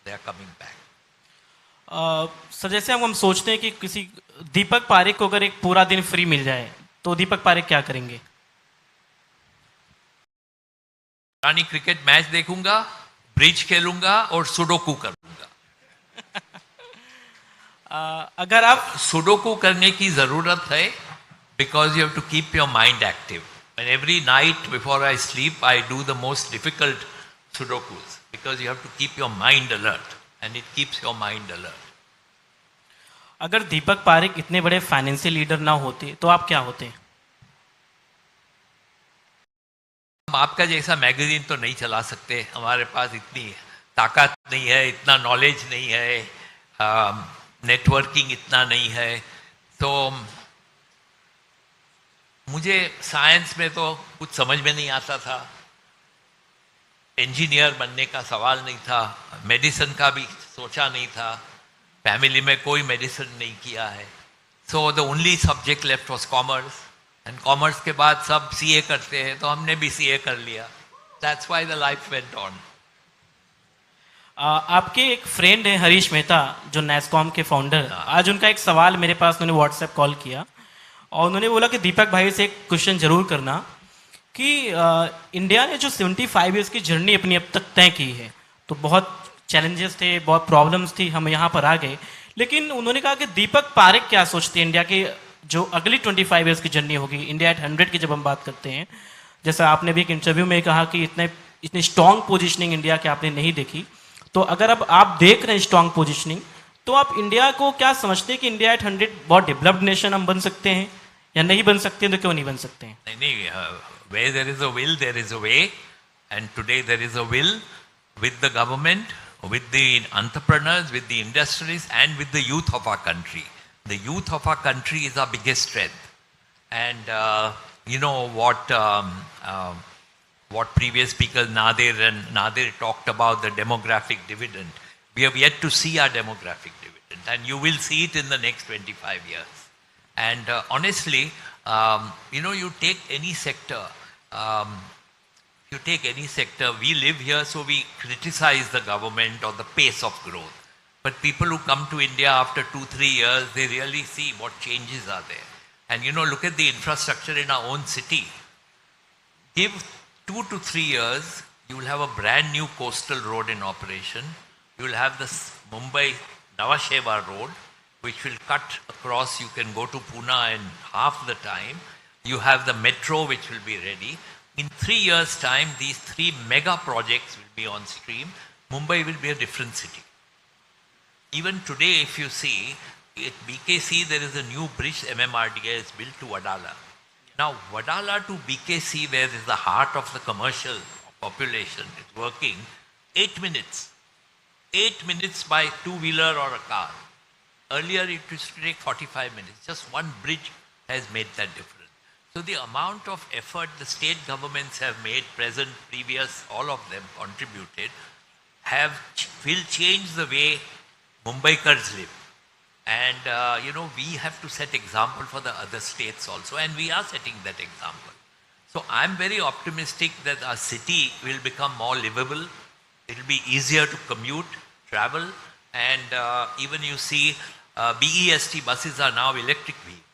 they are coming back. Sir, जैसे हम सोचते हैं कि किसी दीपक पारेख को अगर एक पूरा दिन फ्री मिल जाए, तो दीपक पारेख क्या करेंगे? रानी क्रिकेट मैच देखूंगा, ब्रिज खेलूंगा और सुडोकू करूंगा. अगर आप सुडोकू करने की जरूरत है, because you have to keep your mind active. And every night before I sleep, I do the most difficult sudokus, because you have to keep your mind alert, and it keeps your mind alert. अगर दीपक पारेख इतने बड़े financial leader ना होते, तो आप क्या होते? हम आपका जैसा मैगजीन तो नहीं चला सकते. हमारे पास इतनी ताकत नहीं है, इतना नॉलेज नहीं है, नेटवर्किंग इतना नहीं है. तो मुझे साइंस में तो कुछ समझ में नहीं आता था. इंजीनियर बनने का सवाल नहीं था. मेडिसिन का भी सोचा नहीं था. फैमिली में कोई मेडिसिन नहीं किया है. So the only subject left was commerce. And commerce के बाद सब सीए करते हैं, तो हमने भी सीए कर लिया. That's why the life went on. आपके एक फ्रेंड है हरीश मेहता, जो नैसकॉम के फाउंडर. आज उनका एक सवाल मेरे पास, उन्होंने व्हाट्सएप कॉल किया और उन्होंने बोला कि दीपक भाई से एक क्वेश्चन जरूर करना कि इंडिया ने जो 75 ईयर्स की जर्नी अपनी अब तक तय की है, तो बहुत चैलेंजेस थे, बहुत प्रॉब्लम्स थी, हम यहाँ पर आ गए. लेकिन उन्होंने कहा कि दीपक पारेख क्या सोचते हैं इंडिया की जो अगली 25 ईयर्स की जर्नी होगी, इंडिया एट 100 की जब हम बात करते हैं. जैसा आपने भी एक इंटरव्यू में कहा कि इतनी स्ट्रॉन्ग पोजिशनिंग इंडिया की आपने नहीं देखी. तो अगर अब आप देख रहे हैं स्ट्रॉन्ग पोजिशनिंग, तो आप इंडिया को क्या समझते हैं कि इंडिया एट 100 बहुत डेवलप्ड नेशन हम बन सकते हैं या नहीं बन सकते हैं? तो क्यों नहीं बन सकते हैं? नहीं, where there is a will, there is a way. And today there is a will with the government, with the entrepreneurs, with the industries, and with the youth of our country. The youth of our country is our biggest strength. And you know what previous speakers Nadir talked about, the demographic dividend. We have yet to see our demographic dividend, and you will see it in the next 25 years. And honestly, you take any sector. We live here, so we criticize the government or the pace of growth. But people who come to India after 2-3 years, they really see what changes are there. And look at the infrastructure in our own city. Give 2 to 3 years, you will have a brand new coastal road in operation. You will have the Mumbai Navasheva road, which will cut across. You can go to Pune in half the time. You have the metro, which will be ready. In 3 years' time, these 3 mega projects will be on stream. Mumbai will be a different city. Even today, if you see, at BKC, there is a new bridge MMRDA is built to Wadala. Now, Wadala to BKC, where is the heart of the commercial population, is working 8 minutes. 8 minutes by two-wheeler or a car. Earlier, it used to take 45 minutes. Just one bridge has made that difference. So the amount of effort the state governments have made, present, previous, all of them contributed, will change the way Mumbaikars live. And, we have to set example for the other states also, and we are setting that example. So I'm very optimistic that our city will become more livable. It will be easier to commute, travel, and even you see BEST buses are now electric vehicles.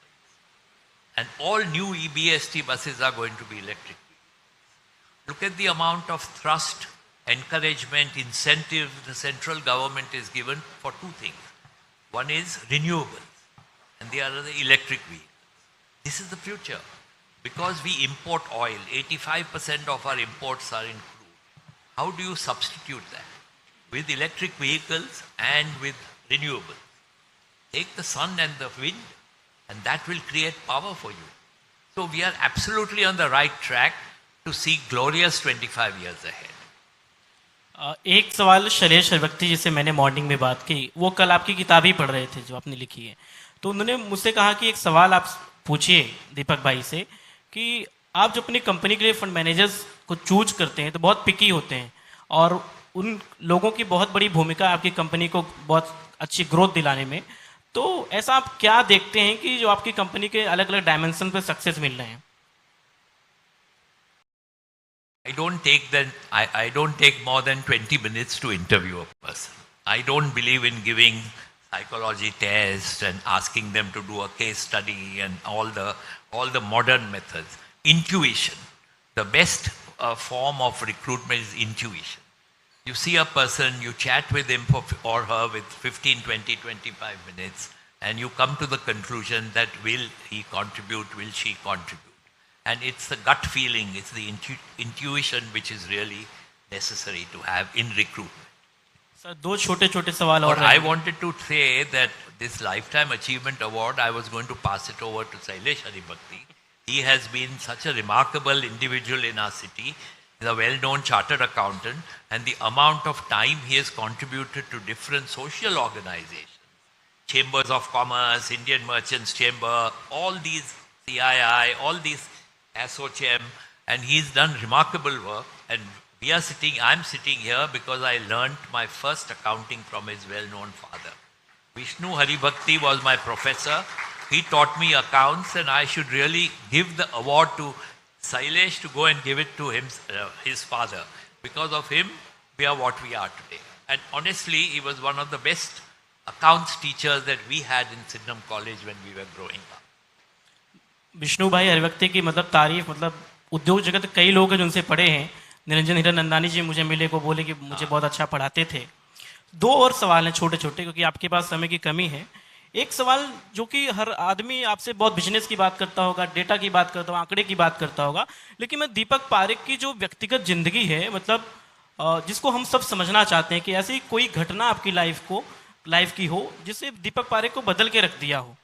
And all new EBST buses are going to be electric vehicles. Look at the amount of thrust, encouragement, incentive the central government is given for 2 things. One is renewables, and the other the electric vehicles. This is the future. Because we import oil, 85% of our imports are in crude. How do you substitute that? With electric vehicles and with renewables. Take the sun and the wind, and that will create power for you. So we are absolutely on the right track to see glorious 25 years ahead. एक सवाल शैलेश हरिभक्ति जिसे मैंने morning में बात की, वो कल आपकी किताब ही पढ़ रहे थे जो आपने लिखी है, तो उन्होंने मुझसे कहा कि एक सवाल आप पूछिए दीपक भाई से कि आप जो अपनी कंपनी के लिए फंड मैनेजर्स को चूज करते हैं तो बहुत पिकी होते हैं और उन लोगों की बहुत बड़ी भूमिका आपकी कंपनी को बहुत अच्छी ग्रोथ दिलाने में, तो ऐसा आप क्या देखते हैं कि जो आपकी कंपनी के अलग अलग डायमेंशन पे सक्सेस मिल रहे हैं? I don't take more than 20 minutes to interview a person. I don't believe in giving psychology tests and asking them to do a case study and all the modern methods. Intuition. The best form of recruitment is intuition. You see a person, you chat with him or her with 15, 20, 25 minutes, and you come to the conclusion that will he contribute, will she contribute. And it's the gut feeling, it's the intuition which is really necessary to have in recruitment. Sir, 2 छोटे-छोटे सवाल और I wanted to say that this Lifetime Achievement Award, I was going to pass it over to Sailesh Haribhakti. He has been such a remarkable individual in our city. He's a well-known chartered accountant, and the amount of time he has contributed to different social organizations, Chambers of Commerce, Indian Merchants Chamber, all these CII, all these ASSOCHAM, and he's done remarkable work. And I'm sitting here because I learnt my first accounting from his well-known father. Vishnu Haribhakti was my professor. He taught me accounts, and I should really give the award to Sailesh to go and give it to him, his father. Because of him, we are what we are today. And honestly, he was one of the best accounts teachers that we had in Sydenham College when we were growing up. Vishnu भाई हरिभक्ति की तारीफ उद्योग जगत कई लोग हैं जो उनसे पढ़े हैं। निरंजन हिरानंदानी जी मुझे मिले, को बोले कि मुझे बहुत अच्छा पढ़ाते थे। 2 और सवाल हैं छोटे छोटे, क्योंकि आपके पास समय की कमी है। एक सवाल जो कि हर आदमी आपसे बहुत बिजनेस की बात करता होगा, डेटा की बात करता होगा, आंकड़े की बात करता होगा, लेकिन मैं दीपक पारेख की जो व्यक्तिगत जिंदगी है, जिसको हम सब समझना चाहते हैं कि ऐसी कोई घटना आपकी लाइफ की हो जिससे दीपक पारेख को बदल के रख दिया हो।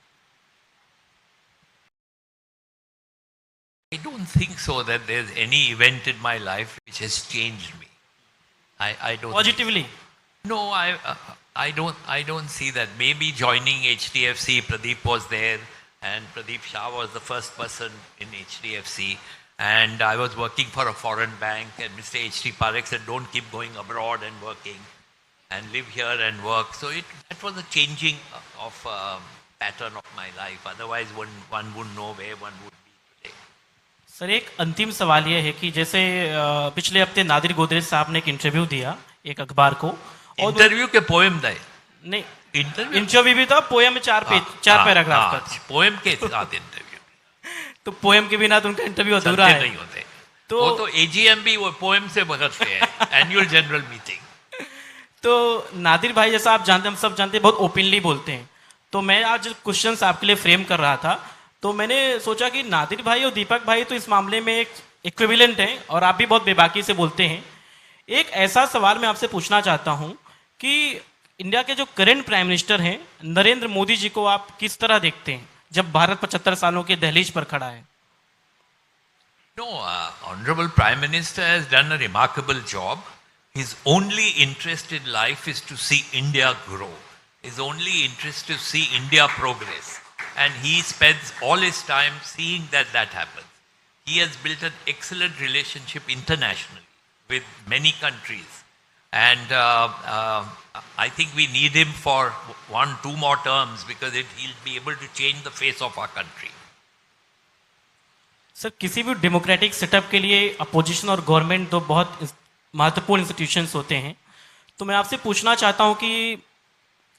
I don't think so that there's any event in my life which has changed me. I don't. Positively? No, I don't see that. Maybe joining HDFC, Pradeep was there, and Pradeep Shah was the first person in HDFC, and I was working for a foreign bank, and Mr. H.T. Parekh said, don't keep going abroad and working, and live here and work. So that was a changing of pattern of my life. Otherwise, one wouldn't know where one would. Sir, एक अंतिम सवाल ये है कि जैसे पिछले हफ्ते नादिर गोदरेज साहब ने एक इंटरव्यू दिया एक अखबार को, और इंटरव्यू के पोएम दे नहीं, इंटरव्यू भी था, पोएम में 4 पैराग्राफ का था, पोएम के साथ इंटरव्यू। तो पोएम के बिना तो उनका इंटरव्यू अधूरा चलते है। नहीं होते। वो तो एजीएम भी वो पोएम से बदलते हैं, एनुअल जनरल मीटिंग। तो नादिर भाई, जैसा आप जानते हैं, हम सब जानते हैं, बहुत ओपनली बोलते हैं। तो मैं आज क्वेश्चंस आपके लिए फ्रेम कर रहा था, तो मैंने सोचा कि नादिर भाई और दीपक भाई तो इस मामले में एक इक्विवेलेंट हैं और आप भी बहुत बेबाकी से बोलते हैं। एक ऐसा सवाल मैं आपसे पूछना चाहता हूं कि इंडिया के जो करंट प्राइम मिनिस्टर हैं नरेंद्र मोदी जी को आप किस तरह देखते हैं जब भारत 75 सालों के दहलीज पर खड़ा है? No, Honorable Prime Minister has done a remarkable job. His only interest in life is to see India grow. His only interest to see India progress. And he spends all his time seeing that that happens. He has built an excellent relationship internationally with many countries. And I think we need him for 1-2 more terms because he'll be able to change the face of our country. Sir, किसी भी democratic setup के लिए opposition और government दो बहुत महत्वपूर्ण institutions होते हैं। तो मैं आपसे पूछना चाहता हूं कि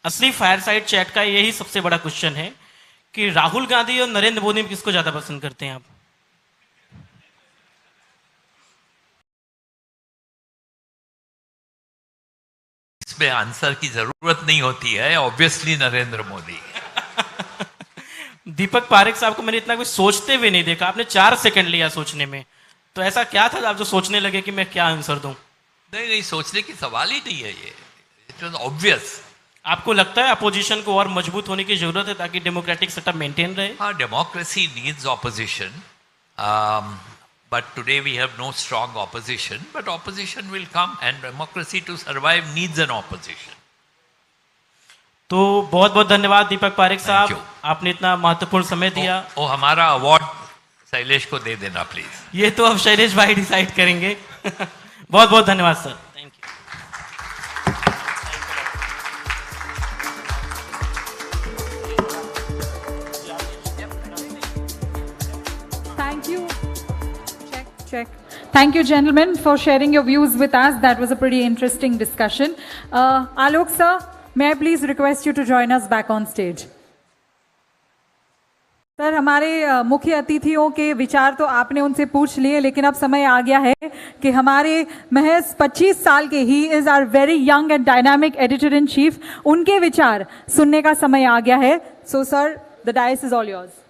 असली फायर साइड चैट का यही सबसे बड़ा क्वेश्चन है कि राहुल गांधी और नरेंद्र मोदी में किसको ज़्यादा पसंद करते हैं आप? इसमें आंसर की जरूरत नहीं होती है, ऑब्वियसली नरेंद्र मोदी। दीपक पारेख साहब को मैंने इतना कुछ सोचते हुए नहीं देखा, आपने 4 सेकंड लिया सोचने में। तो ऐसा क्या था आप जो सोचने लगे कि मैं क्या आंसर दूं? नहीं, सोचने की सवाल ही नहीं है ये, इट वाज ऑब्वियस। आपको लगता है अपोजिशन को और मजबूत होने की जरूरत है ताकि डेमोक्रेटिक सेटअप मेंटेन रहे? हाँ, democracy needs opposition, but today we have no strong opposition, but opposition will come and democracy to survive needs an opposition. तो बहुत बहुत धन्यवाद दीपक पारेख साहब, you. आपने इतना महत्वपूर्ण समय दिया। ओ हमारा अवार्ड शैलेश को दे देना प्लीज। ये तो अब शैलेश भाई डिसाइड करेंगे। बहुत बहुत धन्यवाद sir, thank you. Thank you. Check. Thank you, gentlemen, for sharing your views with us. That was a pretty interesting discussion. Alok sir, may I please request you to join us back on stage? Sir, हमारे मुख्य अतिथियों के विचार तो आपने उनसे पूछ लिए, लेकिन अब समय आ गया है कि हमारे महज 25 साल के ही is our very young and dynamic editor in chief, उनके विचार सुनने का समय आ गया है। So sir, the dais is all yours.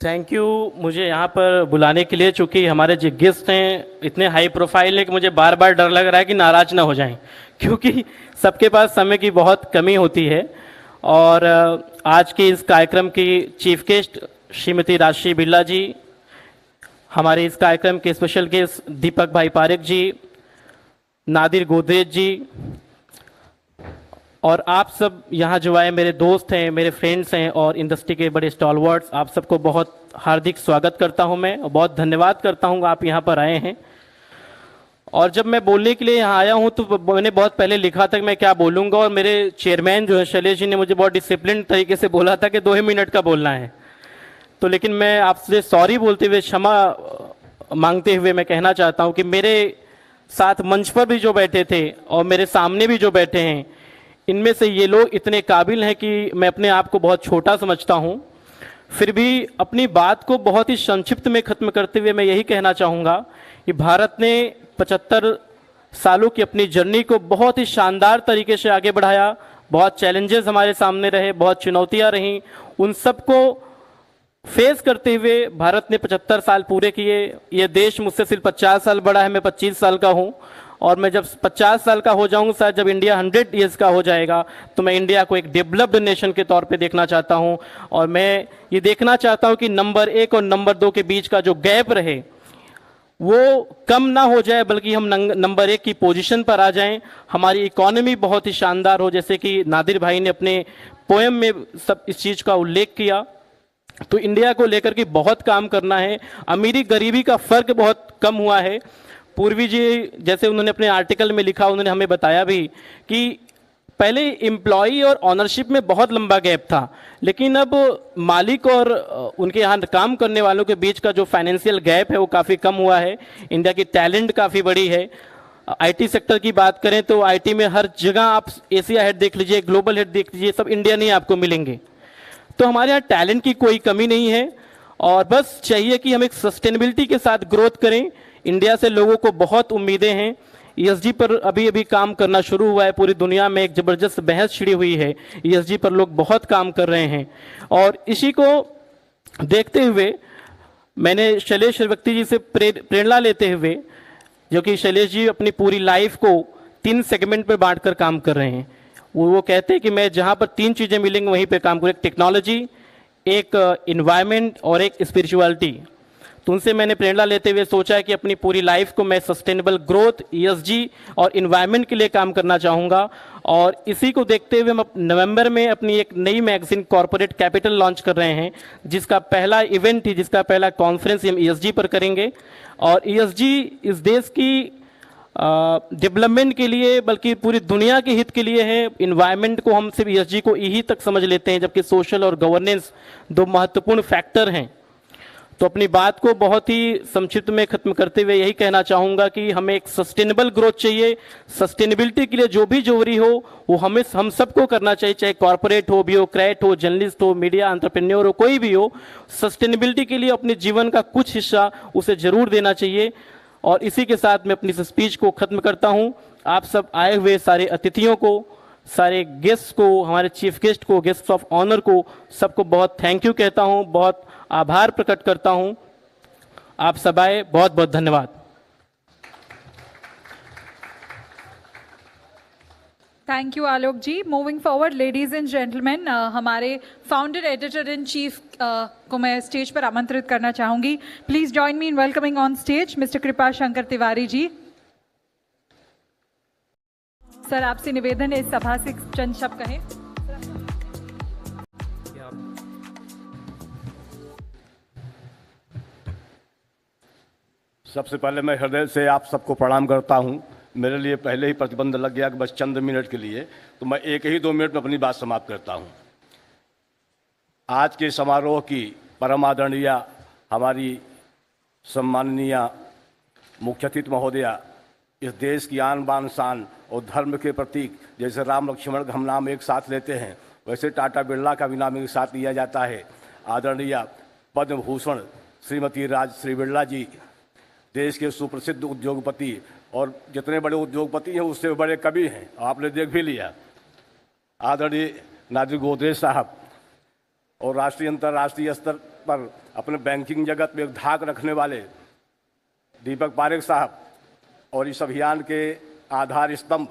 Thank you मुझे यहाँ पर बुलाने के लिए, चूँकि हमारे जो गेस्ट हैं इतने हाई प्रोफाइल है कि मुझे बार बार डर लग रहा है कि नाराज ना हो जाएं, क्योंकि सबके पास समय की बहुत कमी होती है। और आज के इस कार्यक्रम की चीफ गेस्ट श्रीमती राजश्री बिरला जी, हमारे इस कार्यक्रम के स्पेशल गेस्ट दीपक भाई पारेख जी, नादिर गोदरेज जी, और आप सब यहाँ जो आए मेरे दोस्त हैं, मेरे फ्रेंड्स हैं और इंडस्ट्री के बड़े स्टॉलवर्ड्स, आप सबको बहुत हार्दिक स्वागत करता हूँ मैं और बहुत धन्यवाद करता हूँ आप यहाँ पर आए हैं। और जब मैं बोलने के लिए यहाँ आया हूँ तो मैंने बहुत पहले लिखा था कि मैं क्या बोलूँगा, और मेरे चेयरमैन जो है शैलेश जी ने मुझे बहुत डिसिप्लिन तरीके से बोला था कि 2 ही मिनट का बोलना है। तो लेकिन मैं आपसे सॉरी बोलते हुए, क्षमा मांगते हुए मैं कहना चाहता हूँ कि मेरे साथ मंच पर भी जो बैठे थे और मेरे सामने भी जो बैठे हैं, इनमें से ये लोग इतने काबिल हैं कि मैं अपने आप को बहुत छोटा समझता हूँ। फिर भी अपनी बात को बहुत ही संक्षिप्त में ख़त्म करते हुए मैं यही कहना चाहूँगा कि भारत ने 75 सालों की अपनी जर्नी को बहुत ही शानदार तरीके से आगे बढ़ाया। बहुत चैलेंजेस हमारे सामने रहे, बहुत चुनौतियाँ रहीं, उन सबको फेस करते हुए भारत ने 75 साल पूरे किए। ये देश मुझसे सिर्फ 50 साल बड़ा है, मैं 25 साल का हूँ, और मैं जब 50 साल का हो जाऊंगा, शायद जब इंडिया 100 ईयर्स का हो जाएगा, तो मैं इंडिया को एक डेवलप्ड नेशन के तौर पे देखना चाहता हूं। और मैं ये देखना चाहता हूं कि नंबर 1 और नंबर 2 के बीच का जो गैप रहे वो कम ना हो जाए, बल्कि हम नंबर 1 की पोजीशन पर आ जाएं। हमारी इकोनॉमी बहुत ही शानदार हो, जैसे कि नादिर भाई ने अपने पोएम में सब इस चीज़ का उल्लेख किया। तो इंडिया को लेकर के बहुत काम करना है। अमीरी गरीबी का फ़र्क बहुत कम हुआ है। पूर्वी जी जैसे उन्होंने अपने आर्टिकल में लिखा, उन्होंने हमें बताया भी कि पहले एम्प्लॉई और ऑनरशिप में बहुत लंबा गैप था, लेकिन अब मालिक और उनके यहाँ काम करने वालों के बीच का जो फाइनेंशियल गैप है वो काफ़ी कम हुआ है। इंडिया की टैलेंट काफ़ी बड़ी है। आईटी सेक्टर की बात करें तो आईटी में हर जगह आप एशिया हेड देख लीजिए, ग्लोबल हेड देख लीजिए, सब इंडियन ही आपको मिलेंगे। तो हमारे यहाँ टैलेंट की कोई कमी नहीं है और बस चाहिए कि हम एक सस्टेनेबिलिटी के साथ ग्रोथ करें। इंडिया से लोगों को बहुत उम्मीदें हैं। ESG पर अभी अभी काम करना शुरू हुआ है, पूरी दुनिया में एक ज़बरदस्त बहस छिड़ी हुई है। ESG पर लोग बहुत काम कर रहे हैं और इसी को देखते हुए मैंने शैलेश श्रीवक्ती जी से प्रेरणा लेते हुए, जो कि शैलेश जी अपनी पूरी लाइफ को 3 सेगमेंट में बांटकर काम कर रहे हैं। वो कहते हैं कि मैं जहाँ पर 3 चीज़ें मिलेंगी वहीं पे काम करूँ, एक टेक्नोलॉजी, एक इन्वायरमेंट और एक स्पिरिचुअलिटी। तो उनसे मैंने प्रेरणा लेते हुए सोचा है कि अपनी पूरी लाइफ को मैं सस्टेनेबल ग्रोथ, ESG और इन्वायरमेंट के लिए काम करना चाहूँगा। और इसी को देखते हुए हम नवंबर में अपनी एक नई मैगजीन कॉर्पोरेट कैपिटल लॉन्च कर रहे हैं, जिसका पहला इवेंट ही, जिसका पहला कॉन्फ्रेंस हम ESG पर करेंगे। और ESG इस देश की डेवलपमेंट के लिए बल्कि पूरी दुनिया के हित के लिए है। इन्वायरमेंट को हम सिर्फ ESG को यही तक समझ लेते हैं, जबकि सोशल और गवर्नेंस 2 महत्वपूर्ण फैक्टर हैं। तो अपनी बात को बहुत ही संक्षिप्त में खत्म करते हुए यही कहना चाहूँगा कि हमें एक सस्टेनेबल ग्रोथ चाहिए। सस्टेनेबिलिटी के लिए जो भी जरूरी हो वो हम सबको करना चाहिए, चाहे कॉर्पोरेट हो, ब्यूरोक्रेट हो, जर्नलिस्ट हो, मीडिया एंटरप्रेन्योर हो, कोई भी हो। सस्टेनेबिलिटी के लिए अपने जीवन का कुछ हिस्सा उसे जरूर देना चाहिए। और इसी के साथ मैं अपनी स्पीच को खत्म करता हूँ। आप सब आए हुए सारे अतिथियों को, सारे गेस्ट को, हमारे चीफ गेस्ट को, गेस्ट ऑफ ऑनर को, सबको बहुत थैंक यू कहता हूँ, बहुत आभार प्रकट करता हूँ। आप सब आए, बहुत बहुत धन्यवाद। Thank you Alok ji. Moving forward, ladies and gentleman, हमारे फाउंडर एडिटर इन चीफ को मैं स्टेज पर आमंत्रित करना चाहूंगी। Please join me in welcoming on stage mister Kripa Shankar Tiwari ji. Sir, आपसे निवेदन है इस सभा से चंद शब्द कहें। सबसे पहले मैं हृदय से आप सबको प्रणाम करता हूं। मेरे लिए पहले ही प्रतिबंध लग गया कि बस चंद मिनट के लिए, तो मैं 1 ही 2 मिनट में अपनी बात समाप्त करता हूं। आज के समारोह की परम आदरणीय हमारी सम्माननीय मुख्य अतिथि महोदया, इस देश की आन बान शान और धर्म के प्रतीक, जैसे राम लक्ष्मण का हम नाम एक साथ लेते हैं, वैसे टाटा बिरला का भी नाम एक साथ लिया जाता है। आदरणीय पद्म भूषण श्रीमती राजश्री बिरला जी, देश के सुप्रसिद्ध उद्योगपति, और जितने बड़े उद्योगपति हैं उससे बड़े कवि हैं, आपने देख भी लिया। आदरणीय नादिर गोदरेज साहब, और राष्ट्रीय अंतर्राष्ट्रीय स्तर पर अपने बैंकिंग जगत में एक धाक रखने वाले दीपक पारेख साहब, और इस अभियान के आधार स्तंभ,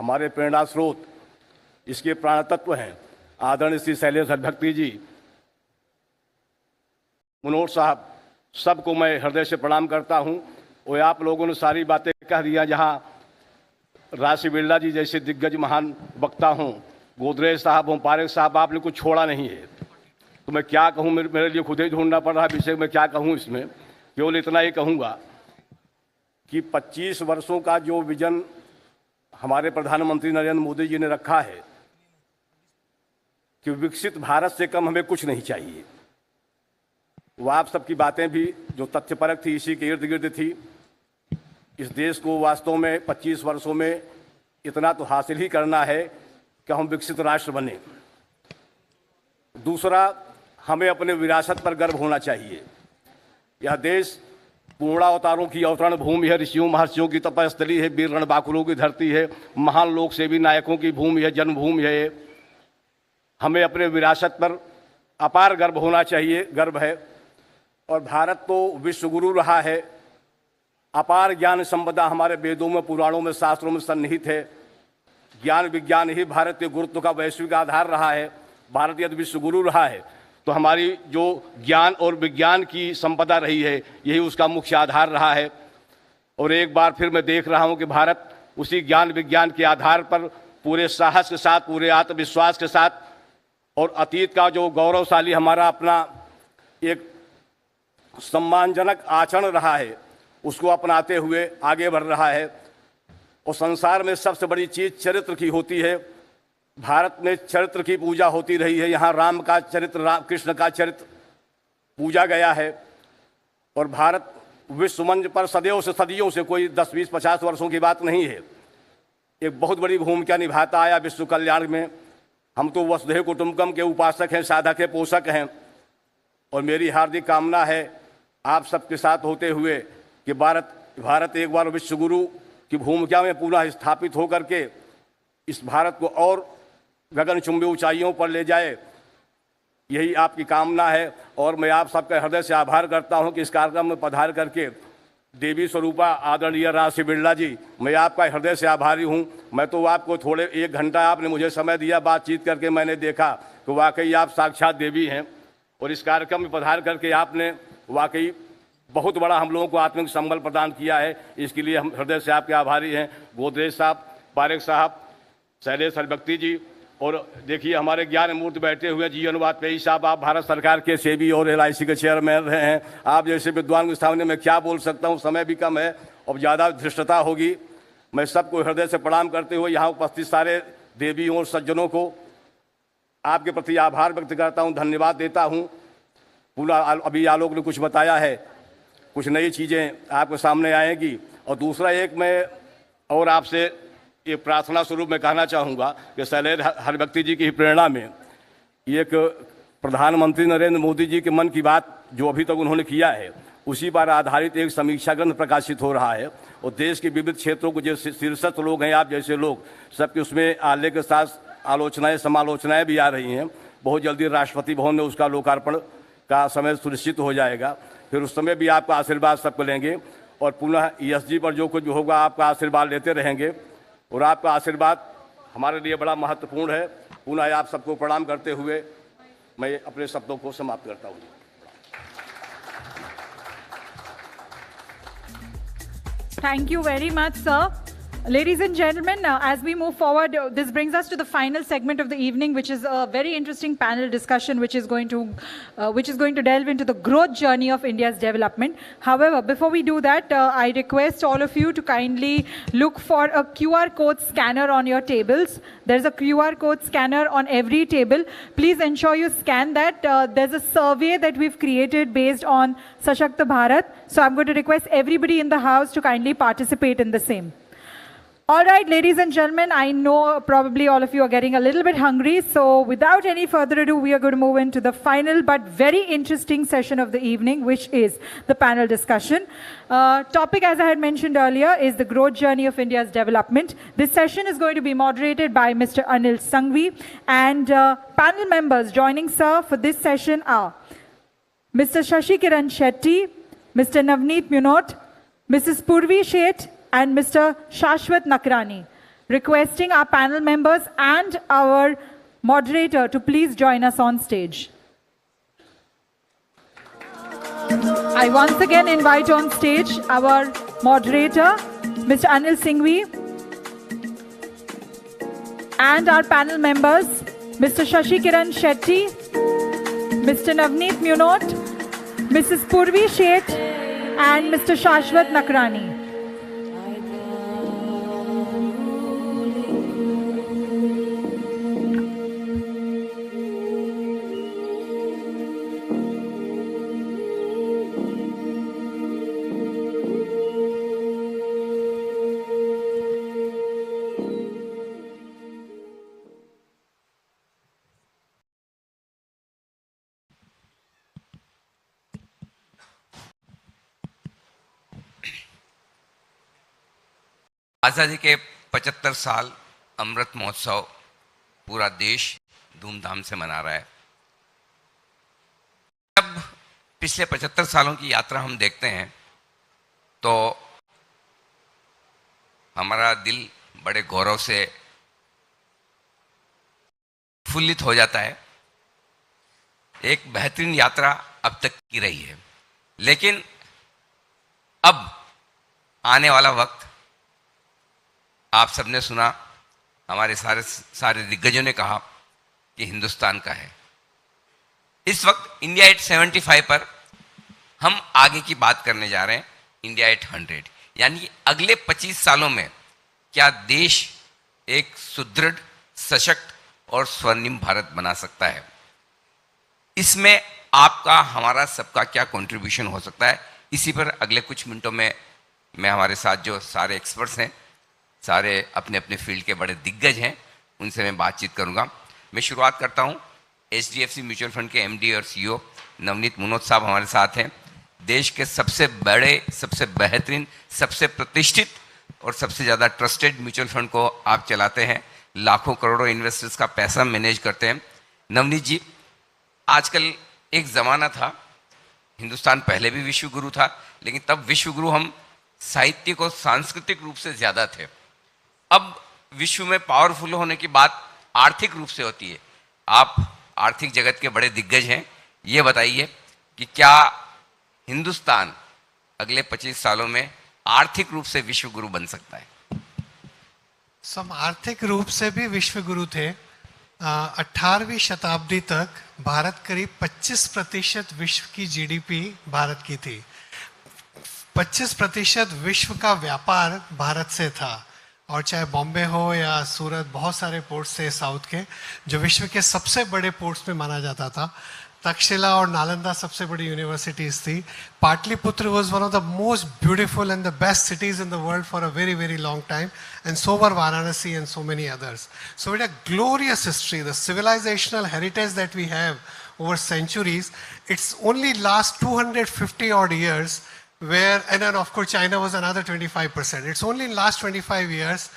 हमारे प्रेरणा स्रोत, इसके प्राण तत्व हैं आदरणीय श्री शैलेश भक्ति जी, मनोज साहब, सबको मैं हृदय से प्रणाम करता हूं। और आप लोगों ने सारी बातें कह दिया। जहां राजश्री बिरला जी जैसे दिग्गज महान वक्ता हों, गोदरेज साहब हों, पारेख साहब, आपने कुछ छोड़ा नहीं है। तो मैं क्या कहूं, मेरे लिए खुद ही ढूंढना पड़ रहा है विषय में क्या कहूं। इसमें केवल इतना ही कहूँगा कि 25 वर्षों का जो विजन हमारे प्रधानमंत्री नरेंद्र मोदी जी ने रखा है कि विकसित भारत से कम हमें कुछ नहीं चाहिए, वो आप सबकी बातें भी जो तथ्यपरक थी इसी के इर्द गिर्द थी। इस देश को वास्तव में 25 वर्षों में इतना तो हासिल ही करना है कि हम विकसित राष्ट्र बने। दूसरा, हमें अपने विरासत पर गर्व होना चाहिए। यह देश पूर्णावतारों की अवतरण भूमि है, ऋषियों महर्षियों की तपस्थली है, वीर रणबांकुरों की धरती है, महान लोक सेवी नायकों की भूमि है, जन्मभूमि है। हमें अपने विरासत पर अपार गर्व होना चाहिए, गर्व है। और भारत तो विश्व गुरु रहा है, अपार ज्ञान संपदा हमारे वेदों में, पुराणों में, शास्त्रों में सन्निहित है। ज्ञान विज्ञान ही भारतीय गुरुत्व का वैश्विक आधार रहा है, भारत यदि विश्व गुरु रहा है तो हमारी जो ज्ञान और विज्ञान की संपदा रही है यही उसका मुख्य आधार रहा है। और एक बार फिर मैं देख रहा हूं कि भारत उसी ज्ञान विज्ञान के आधार पर पूरे साहस के साथ, पूरे आत्मविश्वास के साथ, और अतीत का जो गौरवशाली हमारा अपना एक सम्मानजनक आचरण रहा है उसको अपनाते हुए आगे बढ़ रहा है। और संसार में सबसे बड़ी चीज़ चरित्र की होती है। भारत में चरित्र की पूजा होती रही है। यहाँ राम का चरित्र, कृष्ण का चरित्र पूजा गया है। और भारत विश्व मंच पर सदैव से, सदियों से, कोई 10, 20, 50 वर्षों की बात नहीं है, एक बहुत बड़ी भूमिका निभाता आया विश्व कल्याण में। हम तो वसुधैव कुटुंबकम के उपासक हैं, साधक हैं, पोषक हैं। और मेरी हार्दिक कामना है आप सबके साथ होते हुए कि भारत एक बार विश्व गुरु की भूमिका में पुनः स्थापित होकर के इस भारत को और गगनचुंबी ऊंचाइयों पर ले जाए, यही आपकी कामना है। और मैं आप सबका हृदय से आभार करता हूं कि इस कार्यक्रम में पधार करके देवी स्वरूपा आदरणीय राजश्री बिरला जी, मैं आपका हृदय से आभारी हूं। मैं तो आपको थोड़े 1 घंटा आपने मुझे समय दिया, बातचीत करके मैंने देखा कि वाकई आप साक्षात देवी हैं। और इस कार्यक्रम में पधार करके आपने वाकई बहुत बड़ा हम लोगों को आत्मिक संबल प्रदान किया है, इसके लिए हम हृदय से आपके आभारी हैं। गोदरेज साहब, पारेख साहब, शैलेश हरभक्ति जी, और देखिए हमारे ज्ञान मूर्ति बैठे हुए जीवन वाजपेयी साहब, आप भारत सरकार के सेबी और LIC के चेयरमैन रहे हैं। आप जैसे विद्वान के सामने मैं क्या बोल सकता हूँ, समय भी कम है और ज़्यादा धृष्टता होगी। मैं सबको हृदय से प्रणाम करते हुए यहाँ उपस्थित सारे देवियों और सज्जनों को आपके प्रति आभार व्यक्त करता हूँ, धन्यवाद देता हूँ। पूरा अभी आलोक ने कुछ बताया है, कुछ नई चीज़ें आपके सामने आएंगी। और दूसरा एक मैं और आपसे ये प्रार्थना स्वरूप में कहना चाहूँगा कि शैलेश हरभक्ति जी की प्रेरणा में एक प्रधानमंत्री नरेंद्र मोदी जी के मन की बात जो अभी तक उन्होंने किया है, उसी पर आधारित एक समीक्षा ग्रंथ प्रकाशित हो रहा है। और देश के विविध क्षेत्रों को जो शीर्षस्थ लोग हैं, आप जैसे लोग, सबके उसमें आले के साथ आलोचनाएं समालोचनाएं भी आ रही हैं। बहुत जल्दी राष्ट्रपति भवन में उसका लोकार्पण का समय सुनिश्चित हो जाएगा, फिर उस समय भी आपका आशीर्वाद सबको लेंगे। और पुनः ESG पर जो कुछ भी होगा आपका आशीर्वाद लेते रहेंगे, और आपका आशीर्वाद हमारे लिए बड़ा महत्वपूर्ण है। पुनः आप सबको प्रणाम करते हुए मैं अपने शब्दों को समाप्त करता हूँ। Thank you very much, sir. Ladies and gentlemen, as we move forward, this brings us to the final segment of the evening, which is a very interesting panel discussion, which is going to delve into the growth journey of India's development. However, before we do that, I request all of you to kindly look for a QR code scanner on your tables. There's a QR code scanner on every table. Please ensure you scan that. There's a survey that we've created based on Sashakt Bharat. So I'm going to request everybody in the house to kindly participate in the same. All right, ladies and gentlemen, I know probably all of you are getting a little bit hungry. So without any further ado, we are going to move into the final but very interesting session of the evening, which is the panel discussion. Topic, as I had mentioned earlier, is the growth journey of India's development. This session is going to be moderated by Mr. Anil Sanghvi. And panel members joining sir for this session are Mr. Shashi Kiran Shetty, Mr. Navneet Munot, Mrs. Purvi Sheth, and Mr. Shashwat Nakrani. Requesting our panel members and our moderator to please join us on stage. I once again invite on stage our moderator, Mr. Anil Sanghvi, and our panel members, Mr. Shashi Kiran Shetty, Mr. Navneet Munot, Mrs. Purvi Sheth, and Mr. Shashwat Nakrani. आज़ादी के 75 साल अमृत महोत्सव पूरा देश धूमधाम से मना रहा है। जब पिछले 75 सालों की यात्रा हम देखते हैं तो हमारा दिल बड़े गौरव से फुल्लित हो जाता है। एक बेहतरीन यात्रा अब तक की रही है, लेकिन अब आने वाला वक्त, आप सबने सुना, हमारे सारे दिग्गजों ने कहा कि हिंदुस्तान का है। इस वक्त इंडिया एट 75 पर हम आगे की बात करने जा रहे हैं, इंडिया एट 100, यानी अगले 25 सालों में क्या देश एक सुदृढ़, सशक्त और स्वर्णिम भारत बना सकता है। इसमें आपका, हमारा सबका क्या कंट्रीब्यूशन हो सकता है, इसी पर अगले कुछ मिनटों में मैं हमारे साथ जो सारे एक्सपर्ट्स हैं, सारे अपने अपने फील्ड के बड़े दिग्गज हैं, उनसे मैं बातचीत करूंगा। मैं शुरुआत करता हूँ HDFC म्यूचुअल फंड के MD और CEO नवनीत मुनोद साहब हमारे साथ हैं। देश के सबसे बड़े, सबसे बेहतरीन, सबसे प्रतिष्ठित और सबसे ज़्यादा ट्रस्टेड म्यूचुअल फंड को आप चलाते हैं, लाखों करोड़ों इन्वेस्टर्स का पैसा मैनेज करते हैं। नवनीत जी, आजकल एक ज़माना था, हिंदुस्तान पहले भी विश्व गुरु था, लेकिन तब विश्व गुरु हम साहित्यिक और सांस्कृतिक रूप से ज़्यादा थे। अब विश्व में पावरफुल होने की बात आर्थिक रूप से होती है। आप आर्थिक जगत के बड़े दिग्गज हैं, ये बताइए कि क्या हिंदुस्तान अगले 25 सालों में आर्थिक रूप से विश्व गुरु बन सकता है? हम आर्थिक रूप से भी विश्व गुरु थे। 18वीं शताब्दी तक भारत करीब 25% विश्व की GDP भारत की थी। 25% विश्व का व्यापार भारत से था, और चाहे बॉम्बे हो या सूरत, बहुत सारे पोर्ट्स थे साउथ के जो विश्व के सबसे बड़े पोर्ट्स में माना जाता था। तक्षशिला और नालंदा सबसे बड़ी यूनिवर्सिटीज थी। Pataliputra was one of the most beautiful and the best cities in the world for a very, very long time, and so were Varanasi and so many others. So it a glorious history, the civilizational heritage that we have over centuries. It's only last 250 odd years where, and then of course China was another 25%. It's only in last 25 years,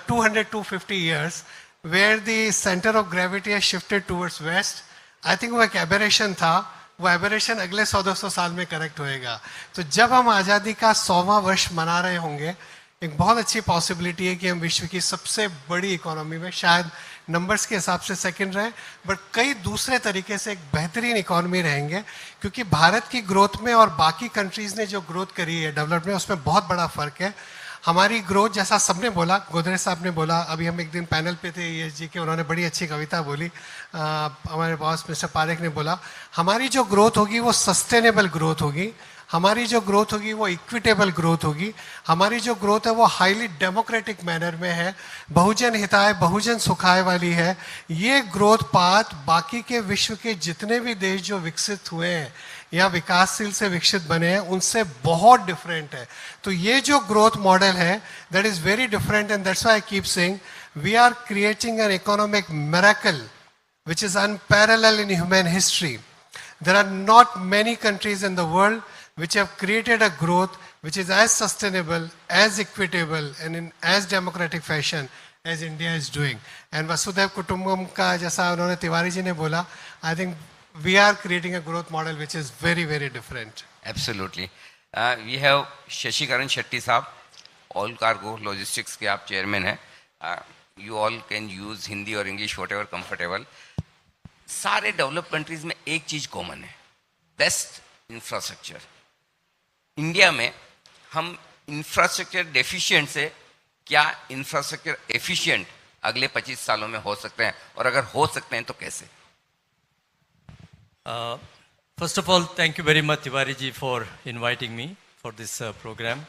250 years, where the center of gravity has shifted towards west. I think वो एक aberration था, वो aberration अगले 100-200 साल में correct होएगा। तो जब हम आज़ादी का 100वां वर्ष मना रहे होंगे, एक बहुत अच्छी पॉसिबिलिटी है कि हम विश्व की सबसे बड़ी इकोनॉमी में, शायद नंबर्स के हिसाब से सेकंड रहे, बट कई दूसरे तरीके से एक बेहतरीन इकोनॉमी रहेंगे। क्योंकि भारत की ग्रोथ में और बाकी कंट्रीज़ ने जो ग्रोथ करी है डेवलपमेंट में, उसमें बहुत बड़ा फ़र्क है। हमारी ग्रोथ, जैसा सबने बोला, गोदरेज साहब ने बोला, अभी हम एक दिन पैनल पे थे ESG के, उन्होंने बड़ी अच्छी कविता बोली, हमारे बॉस मिस्टर पारेख ने बोला, हमारी जो ग्रोथ होगी वो सस्टेनेबल ग्रोथ होगी, हमारी जो ग्रोथ होगी वो इक्विटेबल ग्रोथ होगी, हमारी जो ग्रोथ है वो हाईली डेमोक्रेटिक मैनर में है, बहुजन हिताय बहुजन सुखाय वाली है। ये ग्रोथ पाथ बाकी के विश्व के जितने भी देश जो विकसित हुए हैं या विकासशील से विकसित बने हैं उनसे बहुत डिफरेंट है। तो ये जो ग्रोथ मॉडल है that is very different, and that's why I keep saying we are creating an economic miracle which is unparalleled in human history. There are not many countries in the world which have created a growth which is as sustainable, as equitable, and in as democratic fashion as India is doing. And Vasudhaiv Kutumbam का जैसा उन्होंने तिवारी जी ने बोला, I think we are creating a growth model which is very, very different. Absolutely. We have Shashikaran Shetty साहब, All Cargo Logistics के आप chairman हैं. You all can use Hindi or English whatever comfortable. सारे develop countries में एक चीज common है, best infrastructure. India में हम इंफ्रास्ट्रक्चर डेफिशिएंट से क्या इंफ्रास्ट्रक्चर एफिशिएंट अगले 25 सालों में हो सकते हैं, और अगर हो सकते हैं तो कैसे? First of all, thank you very much, Tiwari ji, for inviting me for this program.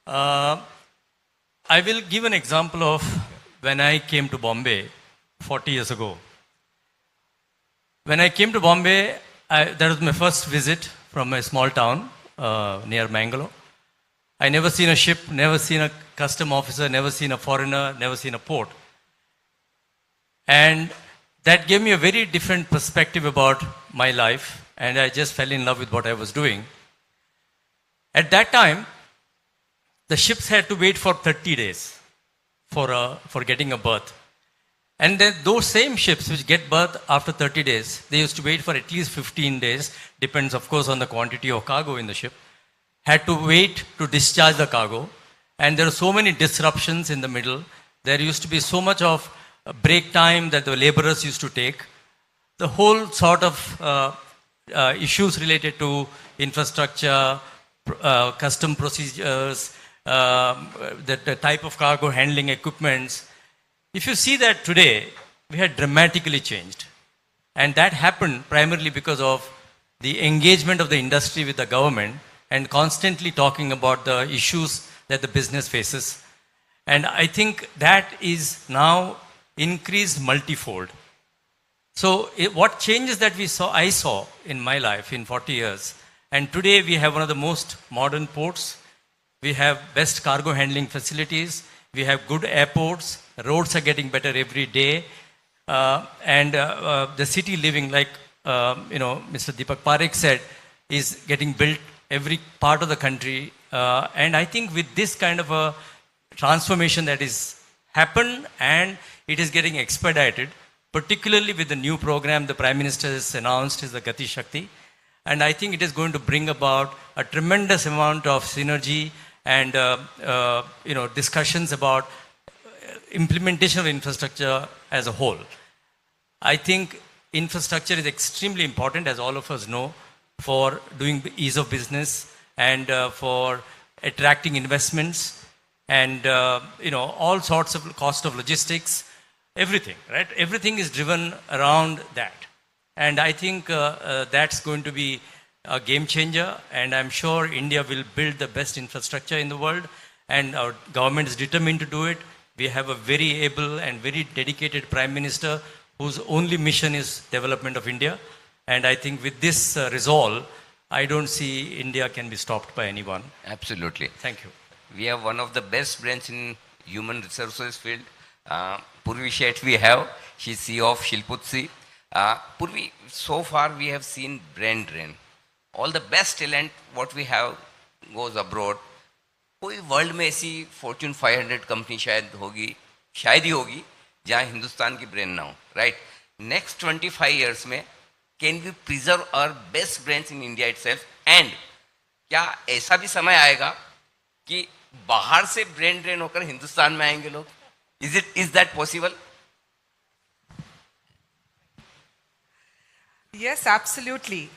I will give an example of when I came to Bombay 40 years ago. When I came to Bombay, that was my first visit from a small town near Mangalore. I never seen a ship, never seen a custom officer, never seen a foreigner, never seen a port. And that gave me a very different perspective about my life, and I just fell in love with what I was doing. At that time, the ships had to wait for 30 days for getting a berth. And then those same ships which get berth after 30 days, they used to wait for at least 15 days, depends of course on the quantity of cargo in the ship, had to wait to discharge the cargo. And there were so many disruptions in the middle. There used to be so much of break time that the laborers used to take. The whole sort of issues related to infrastructure, custom procedures, the type of cargo handling equipments. If you see that today, we had dramatically changed. And that happened primarily because of the engagement of the industry with the government and constantly talking about the issues that the business faces. And I think that is now increased multifold. So what changes that I saw in my life in 40 years, and today we have one of the most modern ports, we have best cargo handling facilities, we have good airports, roads are getting better every day, and the city living, like Mr. Deepak Parekh said, is getting built every part of the country. And I think with this kind of a transformation that is happened, and it is getting expedited, particularly with the new program the Prime Minister has announced, is the Gati Shakti. And I think it is going to bring about a tremendous amount of synergy and discussions about implementation of infrastructure as a whole. I think infrastructure is extremely important, as all of us know, for doing ease of business and for attracting investments and all sorts of cost of logistics, everything, right? Everything is driven around that. And I think that's going to be a game changer, and I'm sure India will build the best infrastructure in the world, and our government is determined to do it. We have a very able and very dedicated Prime Minister whose only mission is development of India. And I think with this resolve, I don't see India can be stopped by anyone. Absolutely. Thank you. We have one of the best brains in human resources field. Purvi Sheth we have. She's CEO of Shilputsi. Purvi, so far we have seen brain drain. All the best talent what we have goes abroad. कोई world में ऐसी Fortune 500 company शायद ही होगी जहाँ हिंदुस्तान की brain ना हो, right? Next 25 years में can we preserve our best brains in India itself, and क्या ऐसा भी समय आएगा कि बाहर से ब्रेन ड्रेन होकर हिंदुस्तान में आएंगे लोग? Is that possible? Yes, absolutely.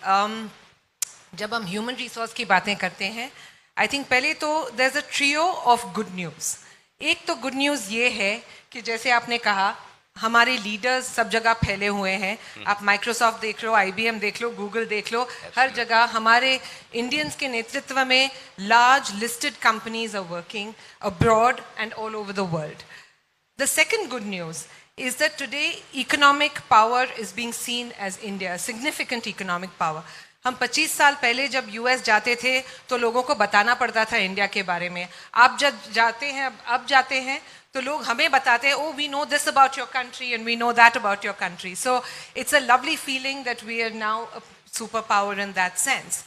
जब हम ह्यूमन रिसोर्स की बातें करते हैं, आई थिंक पहले तो there is a trio of good news. एक तो गुड न्यूज़ ये है कि जैसे आपने कहा, हमारे लीडर्स सब जगह फैले हुए हैं. आप माइक्रोसॉफ्ट देख लो, IBM देख लो, गूगल देख लो, हर जगह हमारे इंडियंस के नेतृत्व में large listed companies are working abroad and all over the world. The second good news is that today economic power is being seen as India, significant economic power. हम 25 साल पहले जब US जाते थे तो लोगों को बताना पड़ता था इंडिया के बारे में. आप जब जाते हैं तो लोग हमें बताते हैं, oh, we know this about your country and we know that about your country. So it's a lovely feeling that we are now a superpower in that sense.